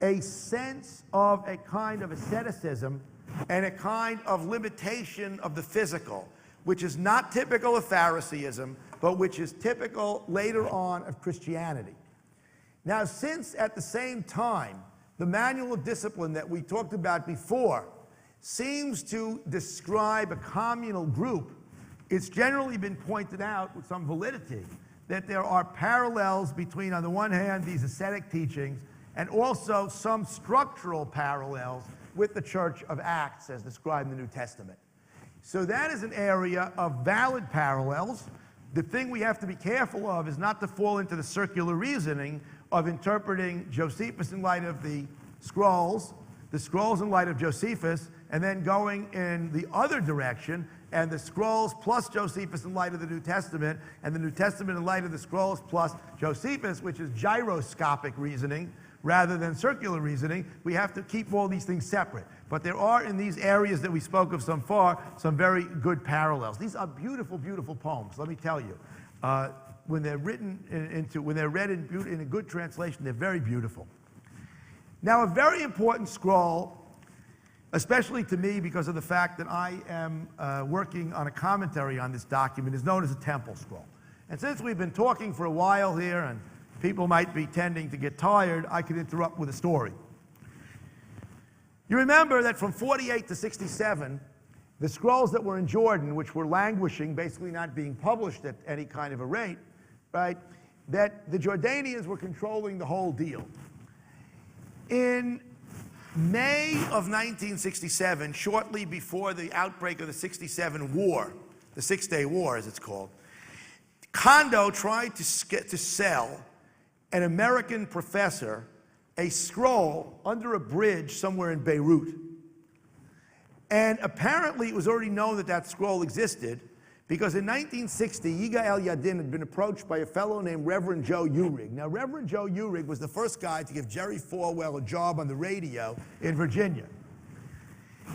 a sense of a kind of asceticism and a kind of limitation of the physical, which is not typical of Phariseeism, but which is typical later on of Christianity. Now, since at the same time, the Manual of Discipline that we talked about before seems to describe a communal group, it's generally been pointed out with some validity that there are parallels between, on the one hand, these ascetic teachings, and also some structural parallels with the Church of Acts as described in the New Testament. So that is an area of valid parallels. The thing we have to be careful of is not to fall into the circular reasoning of interpreting Josephus in light of the scrolls in light of Josephus, and then going in the other direction, and the scrolls plus Josephus in light of the New Testament, and the New Testament in light of the scrolls plus Josephus, which is gyroscopic reasoning rather than circular reasoning. We have to keep all these things separate. But there are, in these areas that we spoke of so far, some very good parallels. These are beautiful, beautiful poems, let me tell you. When they're written when they're read in a good translation, they're very beautiful. Now, a very important scroll, especially to me because of the fact that I am working on a commentary on this document, is known as a temple scroll. And since we've been talking for a while here and people might be tending to get tired, I could interrupt with a story. You remember that from 48 to 67, the scrolls that were in Jordan, which were languishing, basically not being published at any kind of a rate, right, that the Jordanians were controlling the whole deal. In May of 1967, shortly before the outbreak of the 67 war, the Six-Day War, as it's called, Kondo tried to sell an American professor a scroll under a bridge somewhere in Beirut. And apparently it was already known that that scroll existed, because in 1960, Yigael Yadin had been approached by a fellow named Reverend Joe Uhrig. Now, Reverend Joe Uhrig was the first guy to give Jerry Falwell a job on the radio in Virginia.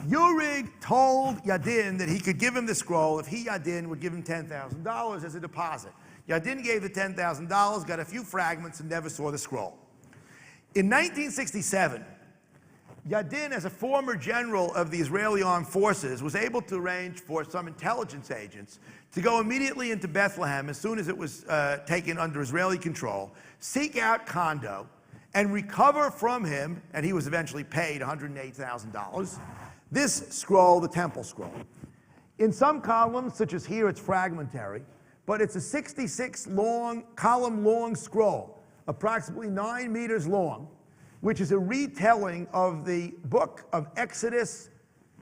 Uhrig told Yadin that he could give him the scroll if he, Yadin, would give him $10,000 as a deposit. Yadin gave the $10,000, got a few fragments, and never saw the scroll. In 1967, Yadin, as a former general of the Israeli Armed Forces, was able to arrange for some intelligence agents to go immediately into Bethlehem as soon as it was taken under Israeli control, seek out Kondo, and recover from him, and he was eventually paid $108,000, this scroll, the Temple Scroll. In some columns, such as here, it's fragmentary, but it's a 66 column long scroll, approximately 9 meters long, which is a retelling of the book of Exodus,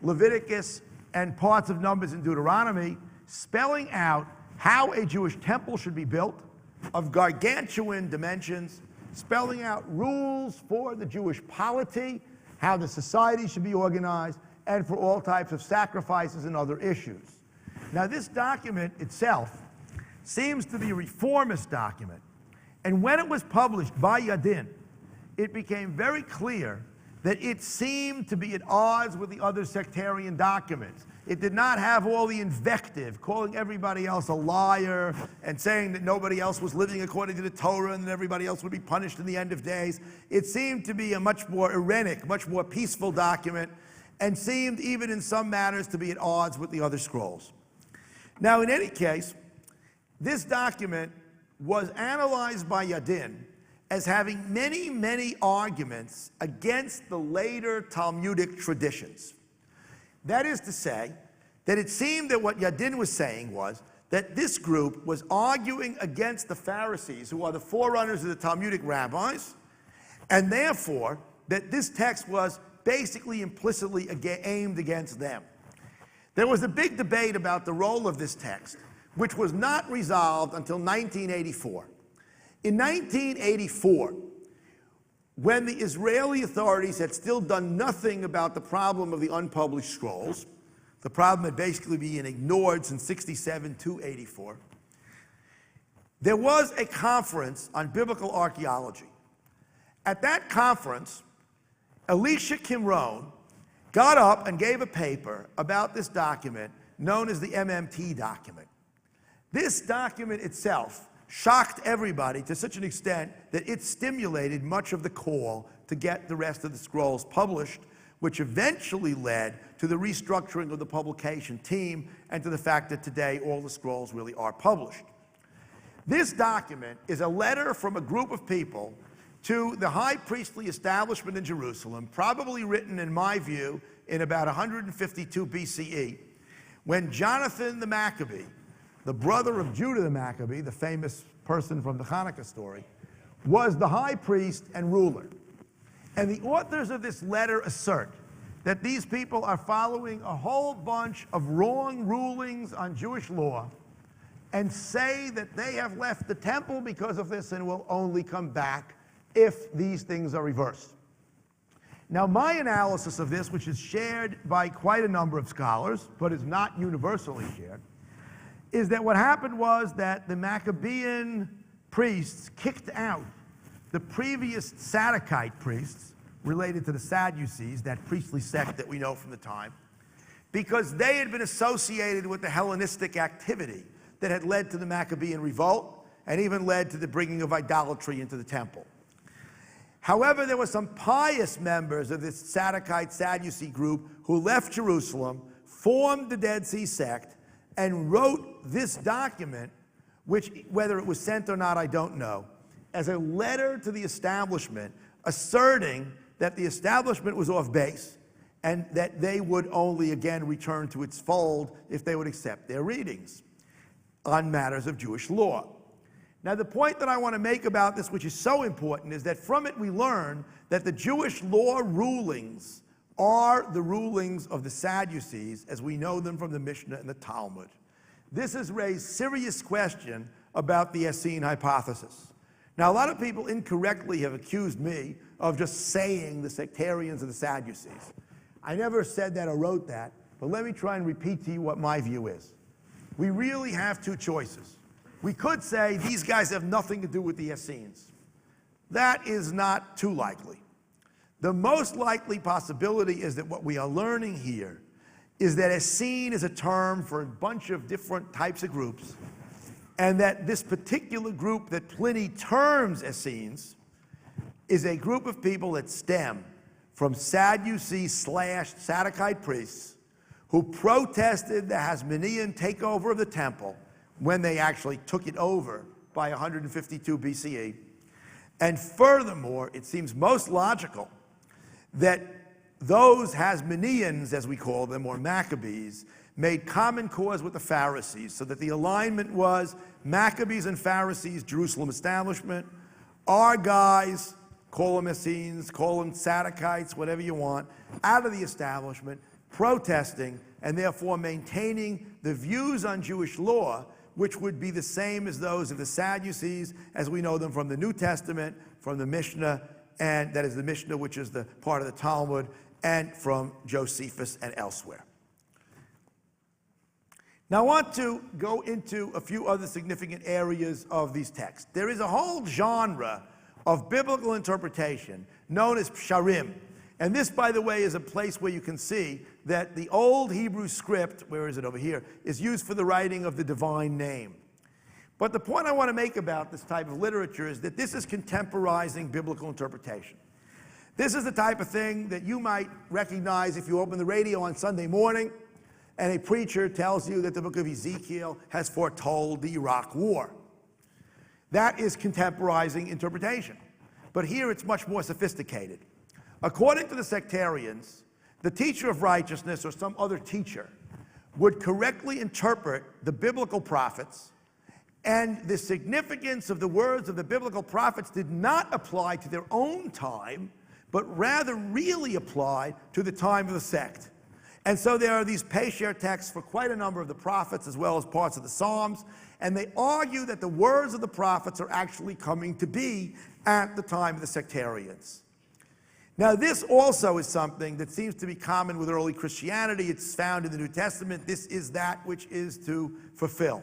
Leviticus, and parts of Numbers and Deuteronomy, spelling out how a Jewish temple should be built, of gargantuan dimensions, spelling out rules for the Jewish polity, how the society should be organized, and for all types of sacrifices and other issues. Now, this document itself seems to be a reformist document, and when it was published by Yadin, it became very clear that it seemed to be at odds with the other sectarian documents. It did not have all the invective, calling everybody else a liar and saying that nobody else was living according to the Torah and that everybody else would be punished in the end of days. It seemed to be a much more irenic, much more peaceful document, and seemed even in some matters to be at odds with the other scrolls. Now, in any case, this document was analyzed by Yadin as having many, many arguments against the later Talmudic traditions. That is to say, that it seemed that what Yadin was saying was that this group was arguing against the Pharisees, who are the forerunners of the Talmudic rabbis, and therefore that this text was basically implicitly aimed against them. There was a big debate about the role of this text, which was not resolved until 1984. In 1984, when the Israeli authorities had still done nothing about the problem of the unpublished scrolls, the problem had basically been ignored since 67 to 84, there was a conference on biblical archaeology. At that conference, Elisha Qumran got up and gave a paper about this document known as the MMT document. This document itself shocked everybody to such an extent that it stimulated much of the call to get the rest of the scrolls published, which eventually led to the restructuring of the publication team and to the fact that today all the scrolls really are published. This document is a letter from a group of people to the high priestly establishment in Jerusalem, probably written, in my view, in about 152 BCE, when Jonathan the Maccabee, the brother of Judah the Maccabee, the famous person from the Hanukkah story, was the high priest and ruler. And the authors of this letter assert that these people are following a whole bunch of wrong rulings on Jewish law and say that they have left the temple because of this and will only come back if these things are reversed. Now, my analysis of this, which is shared by quite a number of scholars, but is not universally shared, is that what happened was that the Maccabean priests kicked out the previous Sadducite priests related to the Sadducees, that priestly sect that we know from the time, because they had been associated with the Hellenistic activity that had led to the Maccabean revolt and even led to the bringing of idolatry into the temple. However, there were some pious members of this Sadducite Sadducee group who left Jerusalem, formed the Dead Sea Sect, and wrote this document, which, whether it was sent or not, I don't know, as a letter to the establishment asserting that the establishment was off base and that they would only again return to its fold if they would accept their readings on matters of Jewish law. Now, the point that I want to make about this, which is so important, is that from it we learn that the Jewish law rulings are the rulings of the Sadducees as we know them from the Mishnah and the Talmud. this has raised serious question about the Essene hypothesis. Now, a lot of people incorrectly have accused me of just saying the sectarians or the Sadducees. I never said that or wrote that, but let me try and repeat to you what my view is. We really have two choices. We could say these guys have nothing to do with the Essenes. That is not too likely. The most likely possibility is that what we are learning here is that Essene is a term for a bunch of different types of groups, and that this particular group that Pliny terms Essenes is a group of people that stem from Sadducee/Sadducite priests who protested the Hasmonean takeover of the temple when they actually took it over by 152 BCE. And furthermore, it seems most logical that those Hasmoneans, as we call them, or Maccabees, made common cause with the Pharisees, so that the alignment was Maccabees and Pharisees, Jerusalem establishment, our guys, call them Essenes, call them Sadducites, whatever you want, out of the establishment, protesting, and therefore maintaining the views on Jewish law, which would be the same as those of the Sadducees, as we know them from the New Testament, from the Mishnah, and that is the Mishnah, which is the part of the Talmud, and from Josephus and elsewhere. Now, I want to go into a few other significant areas of these texts. There is a whole genre of biblical interpretation known as psharim. And this, by the way, is a place where you can see that the old Hebrew script, where is it over here, is used for the writing of the divine name. But the point I want to make about this type of literature is that this is contemporizing biblical interpretation. This is the type of thing that you might recognize if you open the radio on Sunday morning and a preacher tells you that the book of Ezekiel has foretold the Iraq War. That is contemporizing interpretation. But here it's much more sophisticated. According to the sectarians, the teacher of righteousness or some other teacher would correctly interpret the biblical prophets, and the significance of the words of the biblical prophets did not apply to their own time, but rather really applied to the time of the sect. And so there are these Pesher texts for quite a number of the prophets as well as parts of the Psalms, and they argue that the words of the prophets are actually coming to be at the time of the sectarians. Now, this also is something that seems to be common with early Christianity. It's found in the New Testament. This is that which is to fulfill.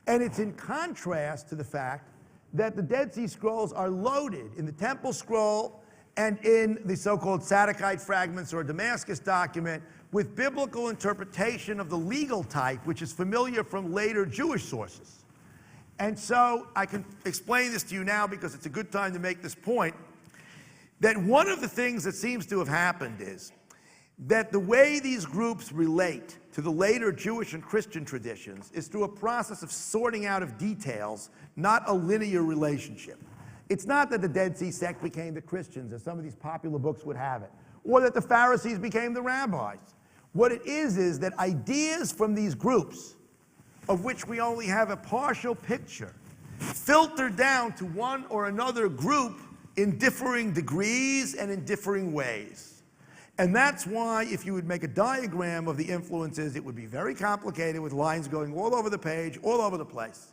And it's in contrast to the fact that the Dead Sea Scrolls are loaded in the Temple Scroll and in the so-called Sadducite fragments or Damascus Document with biblical interpretation of the legal type, which is familiar from later Jewish sources. And so I can explain this to you now because it's a good time to make this point, that one of the things that seems to have happened is that the way these groups relate to the later Jewish and Christian traditions is through a process of sorting out of details, not a linear relationship. It's not that the Dead Sea Sect became the Christians, as some of these popular books would have it, or that the Pharisees became the rabbis. What it is that ideas from these groups, of which we only have a partial picture, filter down to one or another group in differing degrees and in differing ways. And that's why if you would make a diagram of the influences, it would be very complicated with lines going all over the page, all over the place.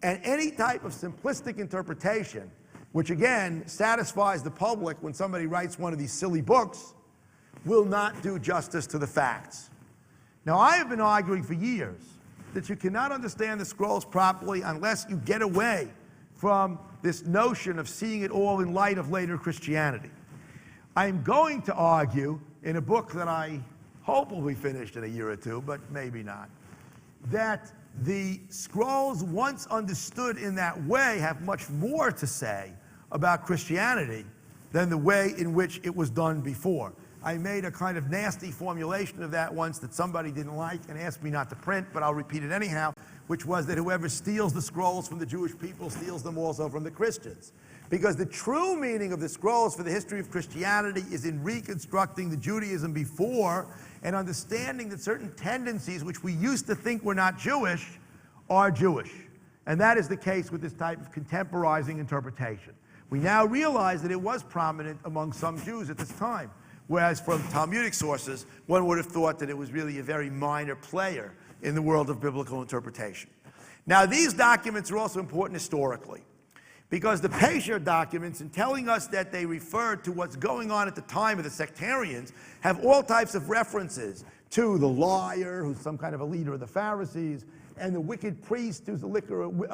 And any type of simplistic interpretation, which again satisfies the public when somebody writes one of these silly books, will not do justice to the facts. Now, I have been arguing for years that you cannot understand the scrolls properly unless you get away from this notion of seeing it all in light of later Christianity. I'm going to argue in a book that I hope will be finished in a year or two, but maybe not, that the scrolls, once understood in that way, have much more to say about Christianity than the way in which it was done before. I made a kind of nasty formulation of that once that somebody didn't like and asked me not to print, but I'll repeat it anyhow, which was that whoever steals the scrolls from the Jewish people steals them also from the Christians. Because the true meaning of the scrolls for the history of Christianity is in reconstructing the Judaism before and understanding that certain tendencies which we used to think were not Jewish are Jewish. And that is the case with this type of contemporizing interpretation. We now realize that it was prominent among some Jews at this time. Whereas from Talmudic sources, one would have thought that it was really a very minor player in the world of biblical interpretation. Now, these documents are also important historically, because the Pesher documents, in telling us that they refer to what's going on at the time of the sectarians, have all types of references to the liar, who's some kind of a leader of the Pharisees, and the wicked priest, who's a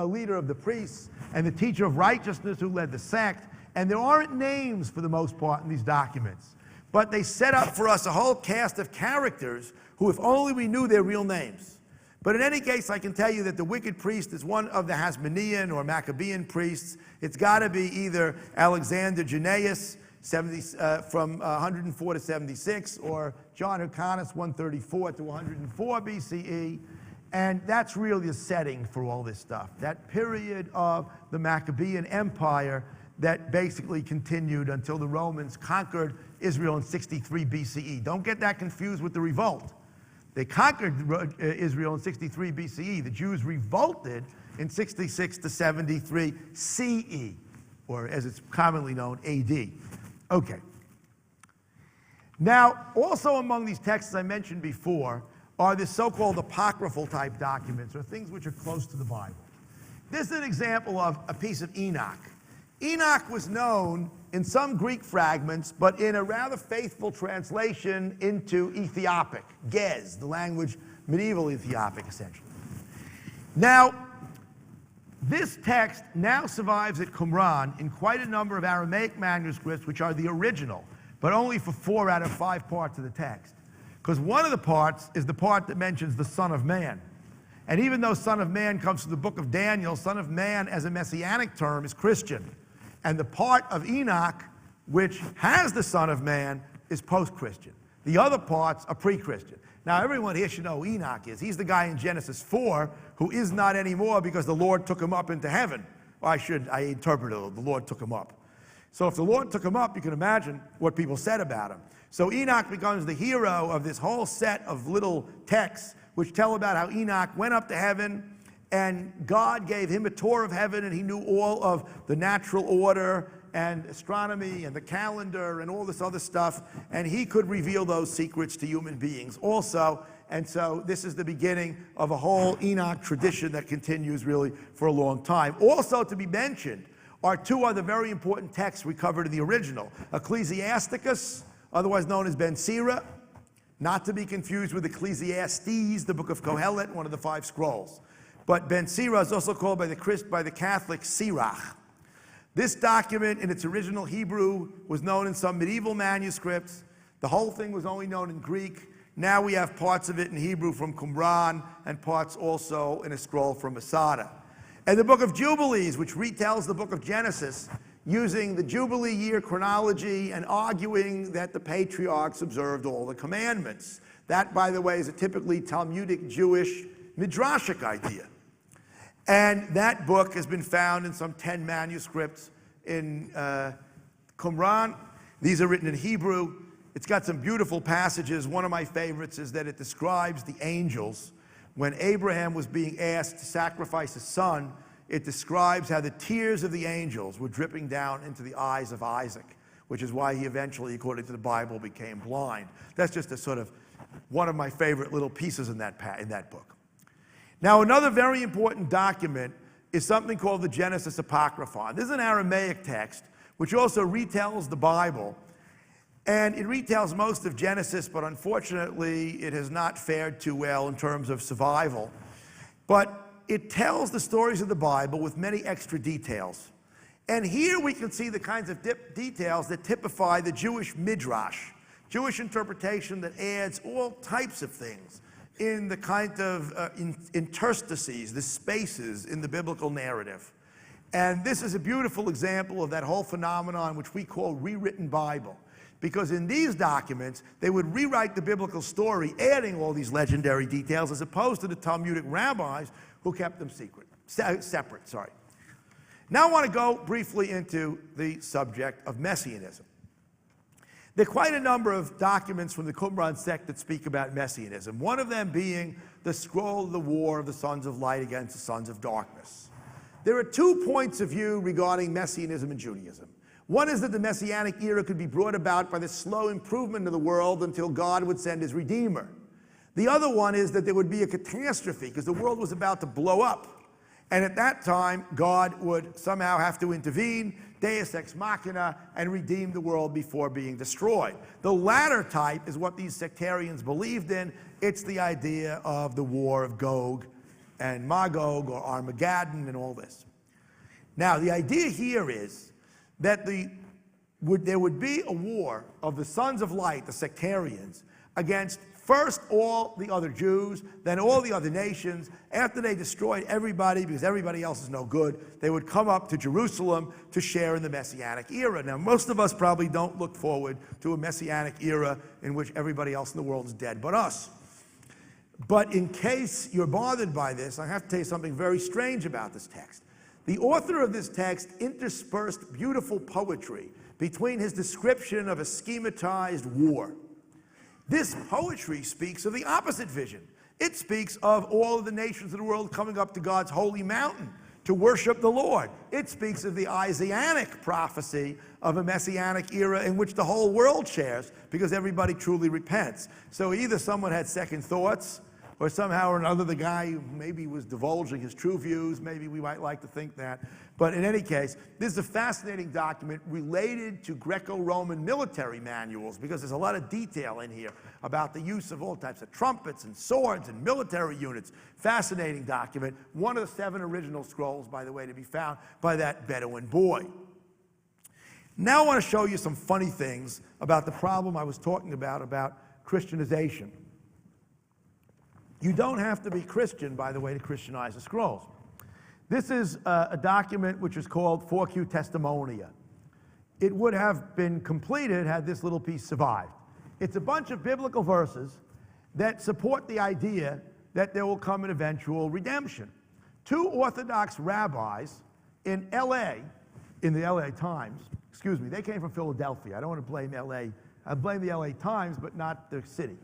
leader of the priests, and the teacher of righteousness, who led the sect. And there aren't names, for the most part, in these documents. But they set up for us a whole cast of characters who, if only we knew their real names. But in any case, I can tell you that the wicked priest is one of the Hasmonean or Maccabean priests. It's got to be either Alexander Jannaeus, from 104 to 76, or John Hyrcanus, 134 to 104 BCE. And that's really the setting for all this stuff. That period of the Maccabean Empire that basically continued until the Romans conquered Israel in 63 BCE. Don't get that confused with the revolt. They conquered Israel in 63 BCE. The Jews revolted in 66 to 73 CE, or as it's commonly known, AD. Okay. Now, also among these texts I mentioned before are the so-called apocryphal type documents, or things which are close to the Bible. This is an example of a piece of Enoch. Enoch was known in some Greek fragments, but in a rather faithful translation into Ethiopic, Gez, the language, medieval Ethiopic, essentially. Now, this text now survives at Qumran in quite a number of Aramaic manuscripts, which are the original, but only for 4 out of 5 parts of the text. Because one of the parts is the part that mentions the Son of Man. And even though Son of Man comes from the book of Daniel, Son of Man as a messianic term is Christian. And the part of Enoch which has the Son of Man is post-Christian. The other parts are pre-Christian. Now, everyone here should know who Enoch is. He's the guy in Genesis 4 who is not anymore because the Lord took him up into heaven. Or I interpreted it, the Lord took him up. So if the Lord took him up, you can imagine what people said about him. So Enoch becomes the hero of this whole set of little texts which tell about how Enoch went up to heaven and God gave him a tour of heaven and he knew all of the natural order and astronomy and the calendar and all this other stuff, and he could reveal those secrets to human beings also. And so this is the beginning of a whole Enoch tradition that continues really for a long time. Also to be mentioned are 2 other very important texts we covered in the original. Ecclesiasticus, otherwise known as Ben Sira, not to be confused with Ecclesiastes, the book of Kohelet, one of the 5 scrolls. But Ben Sira is also called by the Catholics Sirach. This document in its original Hebrew was known in some medieval manuscripts. The whole thing was only known in Greek. Now we have parts of it in Hebrew from Qumran and parts also in a scroll from Masada. And the book of Jubilees, which retells the book of Genesis, using the Jubilee year chronology and arguing that the patriarchs observed all the commandments. That, by the way, is a typically Talmudic Jewish midrashic idea. And that book has been found in some 10 manuscripts in Qumran. These are written in Hebrew. It's got some beautiful passages. One of my favorites is that it describes the angels. When Abraham was being asked to sacrifice his son, it describes how the tears of the angels were dripping down into the eyes of Isaac, which is why he eventually, according to the Bible, became blind. That's just a sort of one of my favorite little pieces in that book. Now, another very important document is something called the Genesis Apocrypha. This is an Aramaic text, which also retells the Bible. And it retells most of Genesis, but unfortunately, it has not fared too well in terms of survival. But it tells the stories of the Bible with many extra details. And here we can see the kinds of details that typify the Jewish midrash, Jewish interpretation that adds all types of things in the kind of interstices, the spaces in the biblical narrative. And this is a beautiful example of that whole phenomenon which we call rewritten Bible. Because in these documents, they would rewrite the biblical story, adding all these legendary details, as opposed to the Talmudic rabbis who kept them separate. Now I want to go briefly into the subject of Messianism. There are quite a number of documents from the Qumran sect that speak about Messianism, one of them being the Scroll of the War of the Sons of Light against the Sons of Darkness. There are 2 points of view regarding Messianism and Judaism. One is that the Messianic era could be brought about by the slow improvement of the world until God would send his Redeemer. The other one is that there would be a catastrophe because the world was about to blow up. And at that time, God would somehow have to intervene, Deus ex machina, and redeem the world before being destroyed. The latter type is what these sectarians believed in. It's the idea of the war of Gog and Magog, or Armageddon, and all this. Now, the idea here is that there would be a war of the sons of light, the sectarians, against first all the other Jews, then all the other nations. After they destroyed everybody, because everybody else is no good, they would come up to Jerusalem to share in the Messianic era. Now, most of us probably don't look forward to a Messianic era in which everybody else in the world is dead but us. But in case you're bothered by this, I have to tell you something very strange about this text. The author of this text interspersed beautiful poetry between his description of a schematized war. This poetry speaks of the opposite vision. It speaks of all of the nations of the world coming up to God's holy mountain to worship the Lord. It speaks of the Isaianic prophecy of a messianic era in which the whole world shares because everybody truly repents. So either someone had second thoughts, or somehow or another the guy maybe was divulging his true views. Maybe we might like to think that. But in any case, this is a fascinating document related to Greco-Roman military manuals because there's a lot of detail in here about the use of all types of trumpets and swords and military units. Fascinating document. One of the 7 original scrolls, by the way, to be found by that Bedouin boy. Now I want to show you some funny things about the problem I was talking about Christianization. You don't have to be Christian, by the way, to Christianize the scrolls. This is a document which is called 4Q Testimonia. It would have been completed had this little piece survived. It's a bunch of biblical verses that support the idea that there will come an eventual redemption. 2 Orthodox rabbis in LA, in the LA Times, excuse me, they came from Philadelphia. I don't want to blame LA. I blame the LA Times, but not the city.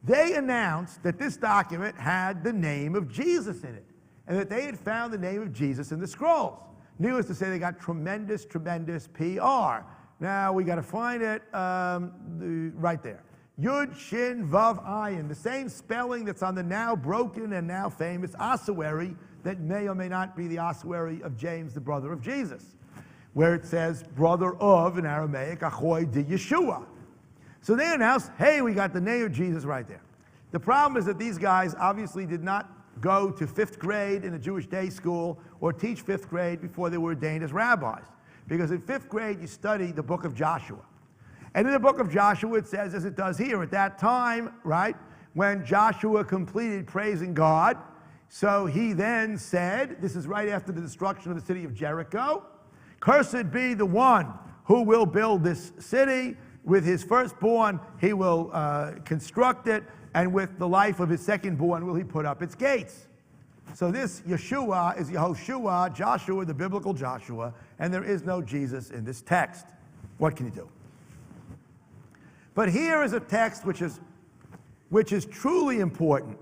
They announced that this document had the name of Jesus in it, and that they had found the name of Jesus in the scrolls. Needless to say, they got tremendous PR. Now, we got to find it right there. Yud, Shin, Vav, Ayin, the same spelling that's on the now broken and now famous ossuary that may or may not be the ossuary of James, the brother of Jesus, where it says, brother of, in Aramaic, Ahoy de Yeshua. So they announced, hey, we got the name of Jesus right there. The problem is that these guys obviously did not go to 5th grade in a Jewish day school or teach 5th grade before they were ordained as rabbis. Because in 5th grade, you study the book of Joshua. And in the book of Joshua, it says, as it does here, at that time, right, when Joshua completed praising God, so he then said, this is right after the destruction of the city of Jericho, cursed be the one who will build this city. With his firstborn, he will construct it, and with the life of his secondborn will he put up its gates. So this Yeshua is Yehoshua, Joshua, the biblical Joshua, and there is no Jesus in this text. What can you do? But here is a text which is truly important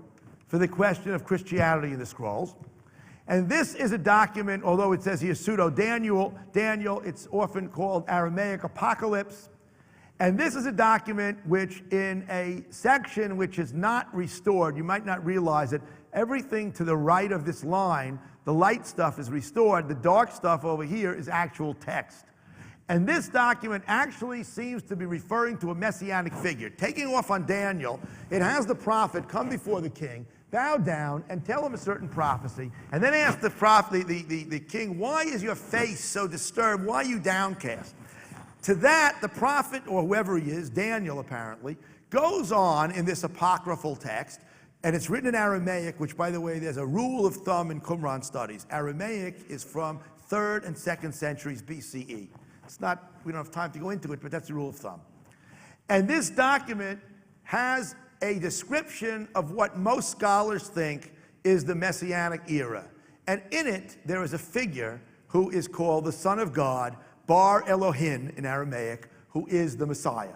for the question of Christianity in the scrolls. And this is a document, although it says here pseudo-Daniel, it's often called Aramaic Apocalypse. And this is a document which, in a section which is not restored, you might not realize it, everything to the right of this line, the light stuff is restored, the dark stuff over here is actual text. And this document actually seems to be referring to a messianic figure. Taking off on Daniel, it has the prophet come before the king, bow down, and tell him a certain prophecy, and then ask the prophet, the king, why is your face so disturbed? Why are you downcast? To that, the prophet, or whoever he is, Daniel apparently, goes on in this apocryphal text, and it's written in Aramaic, which, by the way, there's a rule of thumb in Qumran studies. Aramaic is from 3rd and 2nd centuries BCE. It's not, we don't have time to go into it, but that's the rule of thumb. And this document has a description of what most scholars think is the Messianic era. And in it, there is a figure who is called the Son of God, Bar Elohim in Aramaic, who is the Messiah.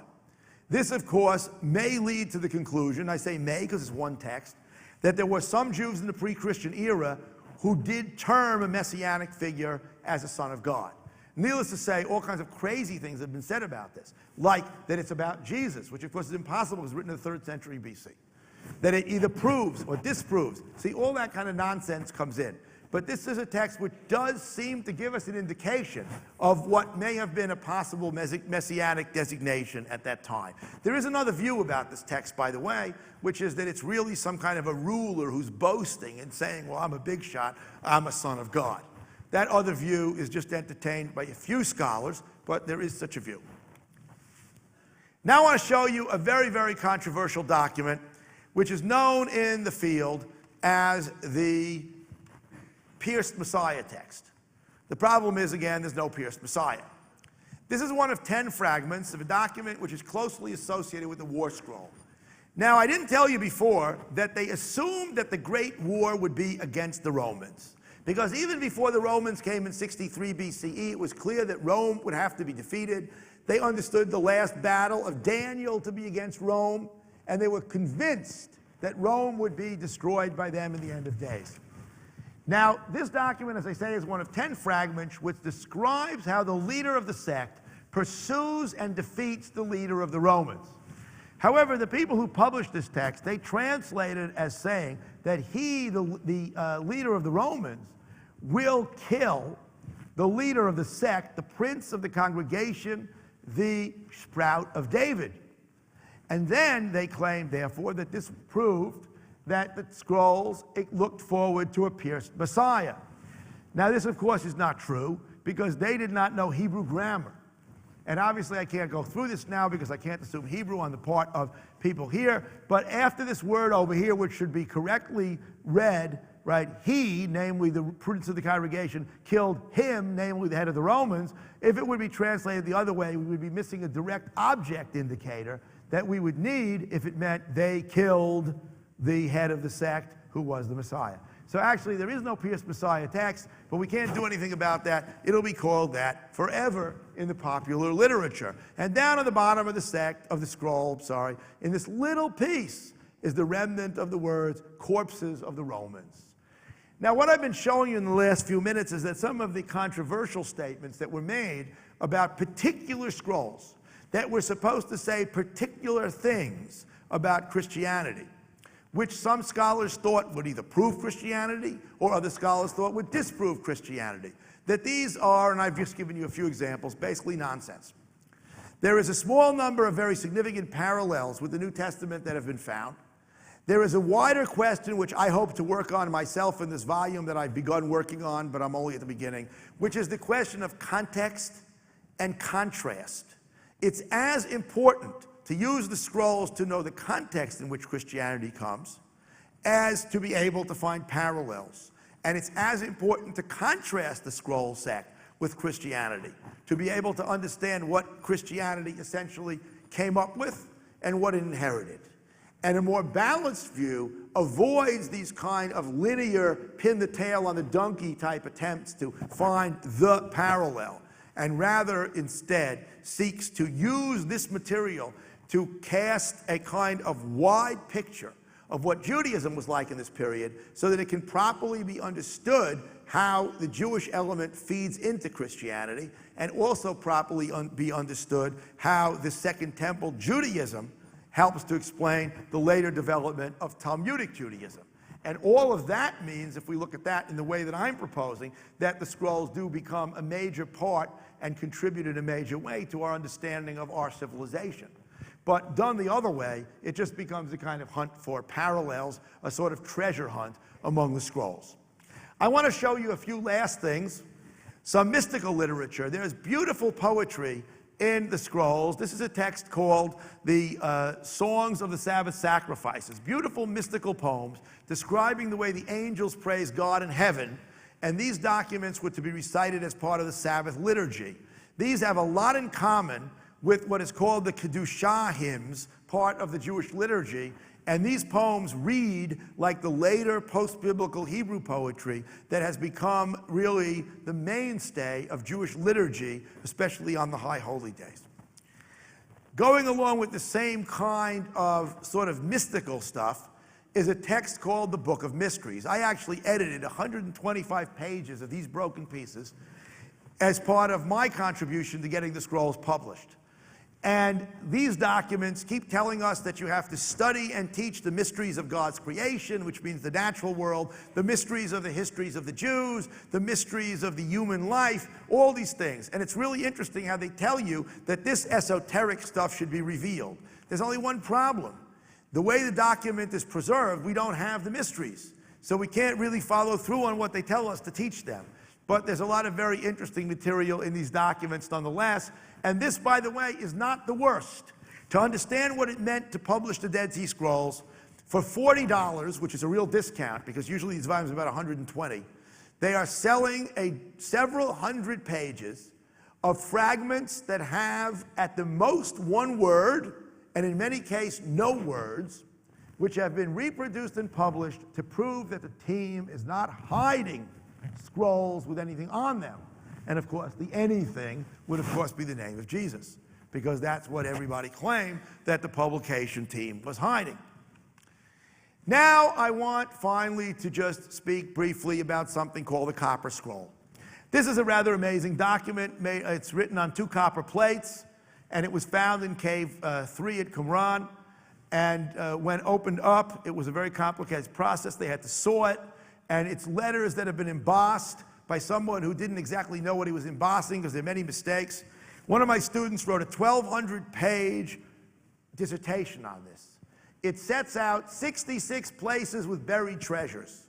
This, of course, may lead to the conclusion, I say may because it's one text, that there were some Jews in the pre-Christian era who did term a messianic figure as a Son of God. Needless to say, all kinds of crazy things have been said about this, like that it's about Jesus, which of course is impossible, it was written in the 3rd century BC. that it either proves or disproves. See, all that kind of nonsense comes in. But this is a text which does seem to give us an indication of what may have been a possible messianic designation at that time. There is another view about this text, by the way, which is that it's really some kind of a ruler who's boasting and saying, well, I'm a big shot, I'm a son of God. That other view is just entertained by a few scholars, but there is such a view. Now I want to show you a very, very controversial document, which is known in the field as the Pierced Messiah text. The problem is, again, there's no Pierced Messiah. This is one of 10 fragments of a document which is closely associated with the War Scroll. Now, I didn't tell you before that they assumed that the Great War would be against the Romans. Because even before the Romans came in 63 BCE, it was clear that Rome would have to be defeated. They understood the last battle of Daniel to be against Rome, and they were convinced that Rome would be destroyed by them in the end of days. Now, this document, as I say, is one of 10 fragments which describes how the leader of the sect pursues and defeats the leader of the Romans. However, the people who published this text, they translate it as saying that he, the leader of the Romans, will kill the leader of the sect, the prince of the congregation, the sprout of David. And then they claim, therefore, that this proved that the scrolls looked forward to a pierced Messiah. Now, this, of course, is not true because they did not know Hebrew grammar. And obviously, I can't go through this now because I can't assume Hebrew on the part of people here. But after this word over here, which should be correctly read, right, he, namely the prince of the congregation, killed him, namely the head of the Romans, if it would be translated the other way, we would be missing a direct object indicator that we would need if it meant they killed the head of the sect who was the Messiah. So actually, there is no pierced Messiah text, but we can't do anything about that. It'll be called that forever in the popular literature. And down at the bottom of the scroll, in this little piece is the remnant of the words, corpses of the Romans. Now, what I've been showing you in the last few minutes is that some of the controversial statements that were made about particular scrolls that were supposed to say particular things about Christianity, which some scholars thought would either prove Christianity or other scholars thought would disprove Christianity. That these are, and I've just given you a few examples, basically nonsense. There is a small number of very significant parallels with the New Testament that have been found. There is a wider question which I hope to work on myself in this volume that I've begun working on, but I'm only at the beginning, which is the question of context and contrast. It's as important to use the scrolls to know the context in which Christianity comes as to be able to find parallels. And it's as important to contrast the scroll sect with Christianity, to be able to understand what Christianity essentially came up with and what it inherited. And a more balanced view avoids these kind of linear, pin the tail on the donkey type attempts to find the parallel, and rather instead seeks to use this material to cast a kind of wide picture of what Judaism was like in this period so that it can properly be understood how the Jewish element feeds into Christianity, and also properly be understood how the Second Temple Judaism helps to explain the later development of Talmudic Judaism. And all of that means, if we look at that in the way that I'm proposing, that the scrolls do become a major part and contribute in a major way to our understanding of our civilization. But done the other way, it just becomes a kind of hunt for parallels, a sort of treasure hunt among the scrolls. I want to show you a few last things. Some mystical literature. There's beautiful poetry in the scrolls. This is a text called the Songs of the Sabbath Sacrifices. Beautiful mystical poems describing the way the angels praise God in heaven. And these documents were to be recited as part of the Sabbath liturgy. These have a lot in common with what is called the Kedushah hymns, part of the Jewish liturgy. And these poems read like the later post-biblical Hebrew poetry that has become really the mainstay of Jewish liturgy, especially on the High Holy Days. Going along with the same kind of sort of mystical stuff is a text called the Book of Mysteries. I actually edited 125 pages of these broken pieces as part of my contribution to getting the scrolls published. And these documents keep telling us that you have to study and teach the mysteries of God's creation, which means the natural world, the mysteries of the histories of the Jews, the mysteries of the human life, all these things. And it's really interesting how they tell you that this esoteric stuff should be revealed. There's only one problem. The way the document is preserved, we don't have the mysteries. So we can't really follow through on what they tell us to teach them. But there's a lot of very interesting material in these documents nonetheless. And this, by the way, is not the worst. To understand what it meant to publish the Dead Sea Scrolls, for $40, which is a real discount, because usually these volumes are about $120, they are selling several hundred pages of fragments that have at the most one word, and in many cases no words, which have been reproduced and published to prove that the team is not hiding scrolls with anything on them. And of course, the anything would of course be the name of Jesus, because that's what everybody claimed that the publication team was hiding. Now I want finally to just speak briefly about something called the Copper Scroll. This is a rather amazing document. It's written on 2 copper plates, and it was found in Cave 3 at Qumran. And when opened up, it was a very complicated process. They had to saw it, and it's letters that have been embossed by someone who didn't exactly know what he was embossing, because there are many mistakes. One of my students wrote a 1,200-page dissertation on this. It sets out 66 places with buried treasures.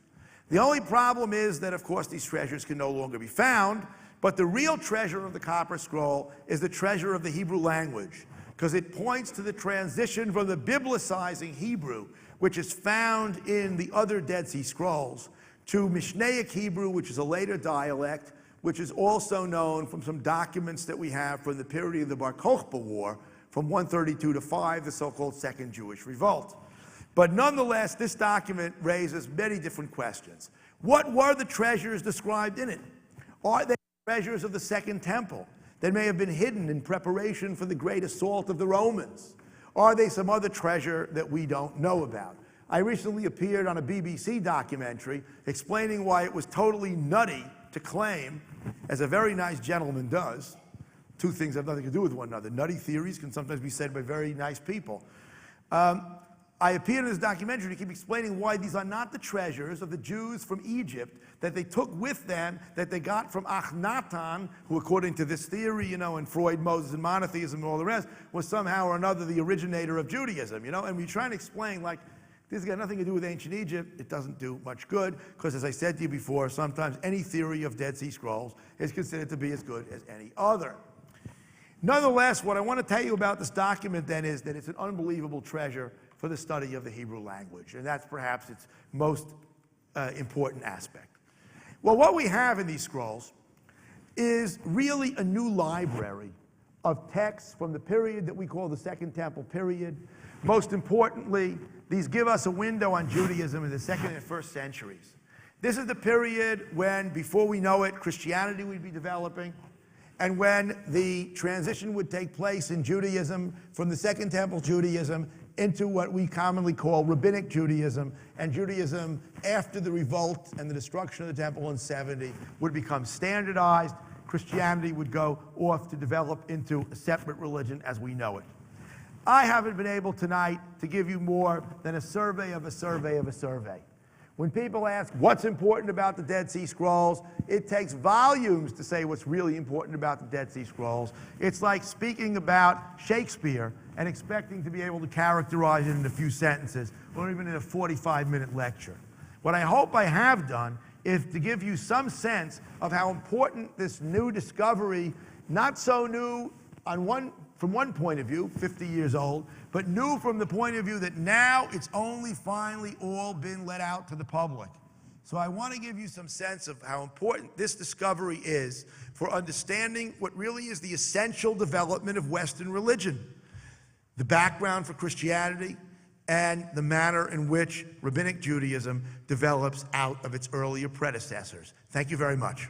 The only problem is that, of course, these treasures can no longer be found, but the real treasure of the Copper Scroll is the treasure of the Hebrew language, because it points to the transition from the biblicizing Hebrew, which is found in the other Dead Sea Scrolls, to Mishnaic Hebrew, which is a later dialect, which is also known from some documents that we have from the period of the Bar Kokhba War, from 132 to 5, the so-called Second Jewish Revolt. But nonetheless, this document raises many different questions. What were the treasures described in it? Are they treasures of the Second Temple that may have been hidden in preparation for the great assault of the Romans? Are they some other treasure that we don't know about? I recently appeared on a BBC documentary explaining why it was totally nutty to claim, as a very nice gentleman does, 2 things have nothing to do with one another. Nutty theories can sometimes be said by very nice people. I appeared in this documentary to keep explaining why these are not the treasures of the Jews from Egypt that they took with them, that they got from Akhenaten, who according to this theory, you know, and Freud, Moses, and monotheism and all the rest, was somehow or another the originator of Judaism, you know? And we try to explain, like, this has got nothing to do with ancient Egypt. It doesn't do much good, because as I said to you before, sometimes any theory of Dead Sea Scrolls is considered to be as good as any other. Nonetheless, what I want to tell you about this document then is that it's an unbelievable treasure for the study of the Hebrew language, and that's perhaps its most important aspect. Well, what we have in these scrolls is really a new library of texts from the period that we call the Second Temple period. Most importantly, these give us a window on Judaism in the 2nd and 1st centuries. This is the period when, before we know it, Christianity would be developing, and when the transition would take place in Judaism from the Second Temple Judaism into what we commonly call Rabbinic Judaism, and Judaism after the revolt and the destruction of the temple in 70 would become standardized. Christianity would go off to develop into a separate religion as we know it. I haven't been able tonight to give you more than a survey of a survey of a survey. When people ask what's important about the Dead Sea Scrolls, it takes volumes to say what's really important about the Dead Sea Scrolls. It's like speaking about Shakespeare and expecting to be able to characterize it in a few sentences, or even in a 45-minute lecture. What I hope I have done is to give you some sense of how important this new discovery, not so new from one point of view, 50 years old, but new from the point of view that now it's only finally all been let out to the public. So I want to give you some sense of how important this discovery is for understanding what really is the essential development of Western religion, the background for Christianity, and the manner in which Rabbinic Judaism develops out of its earlier predecessors. Thank you very much.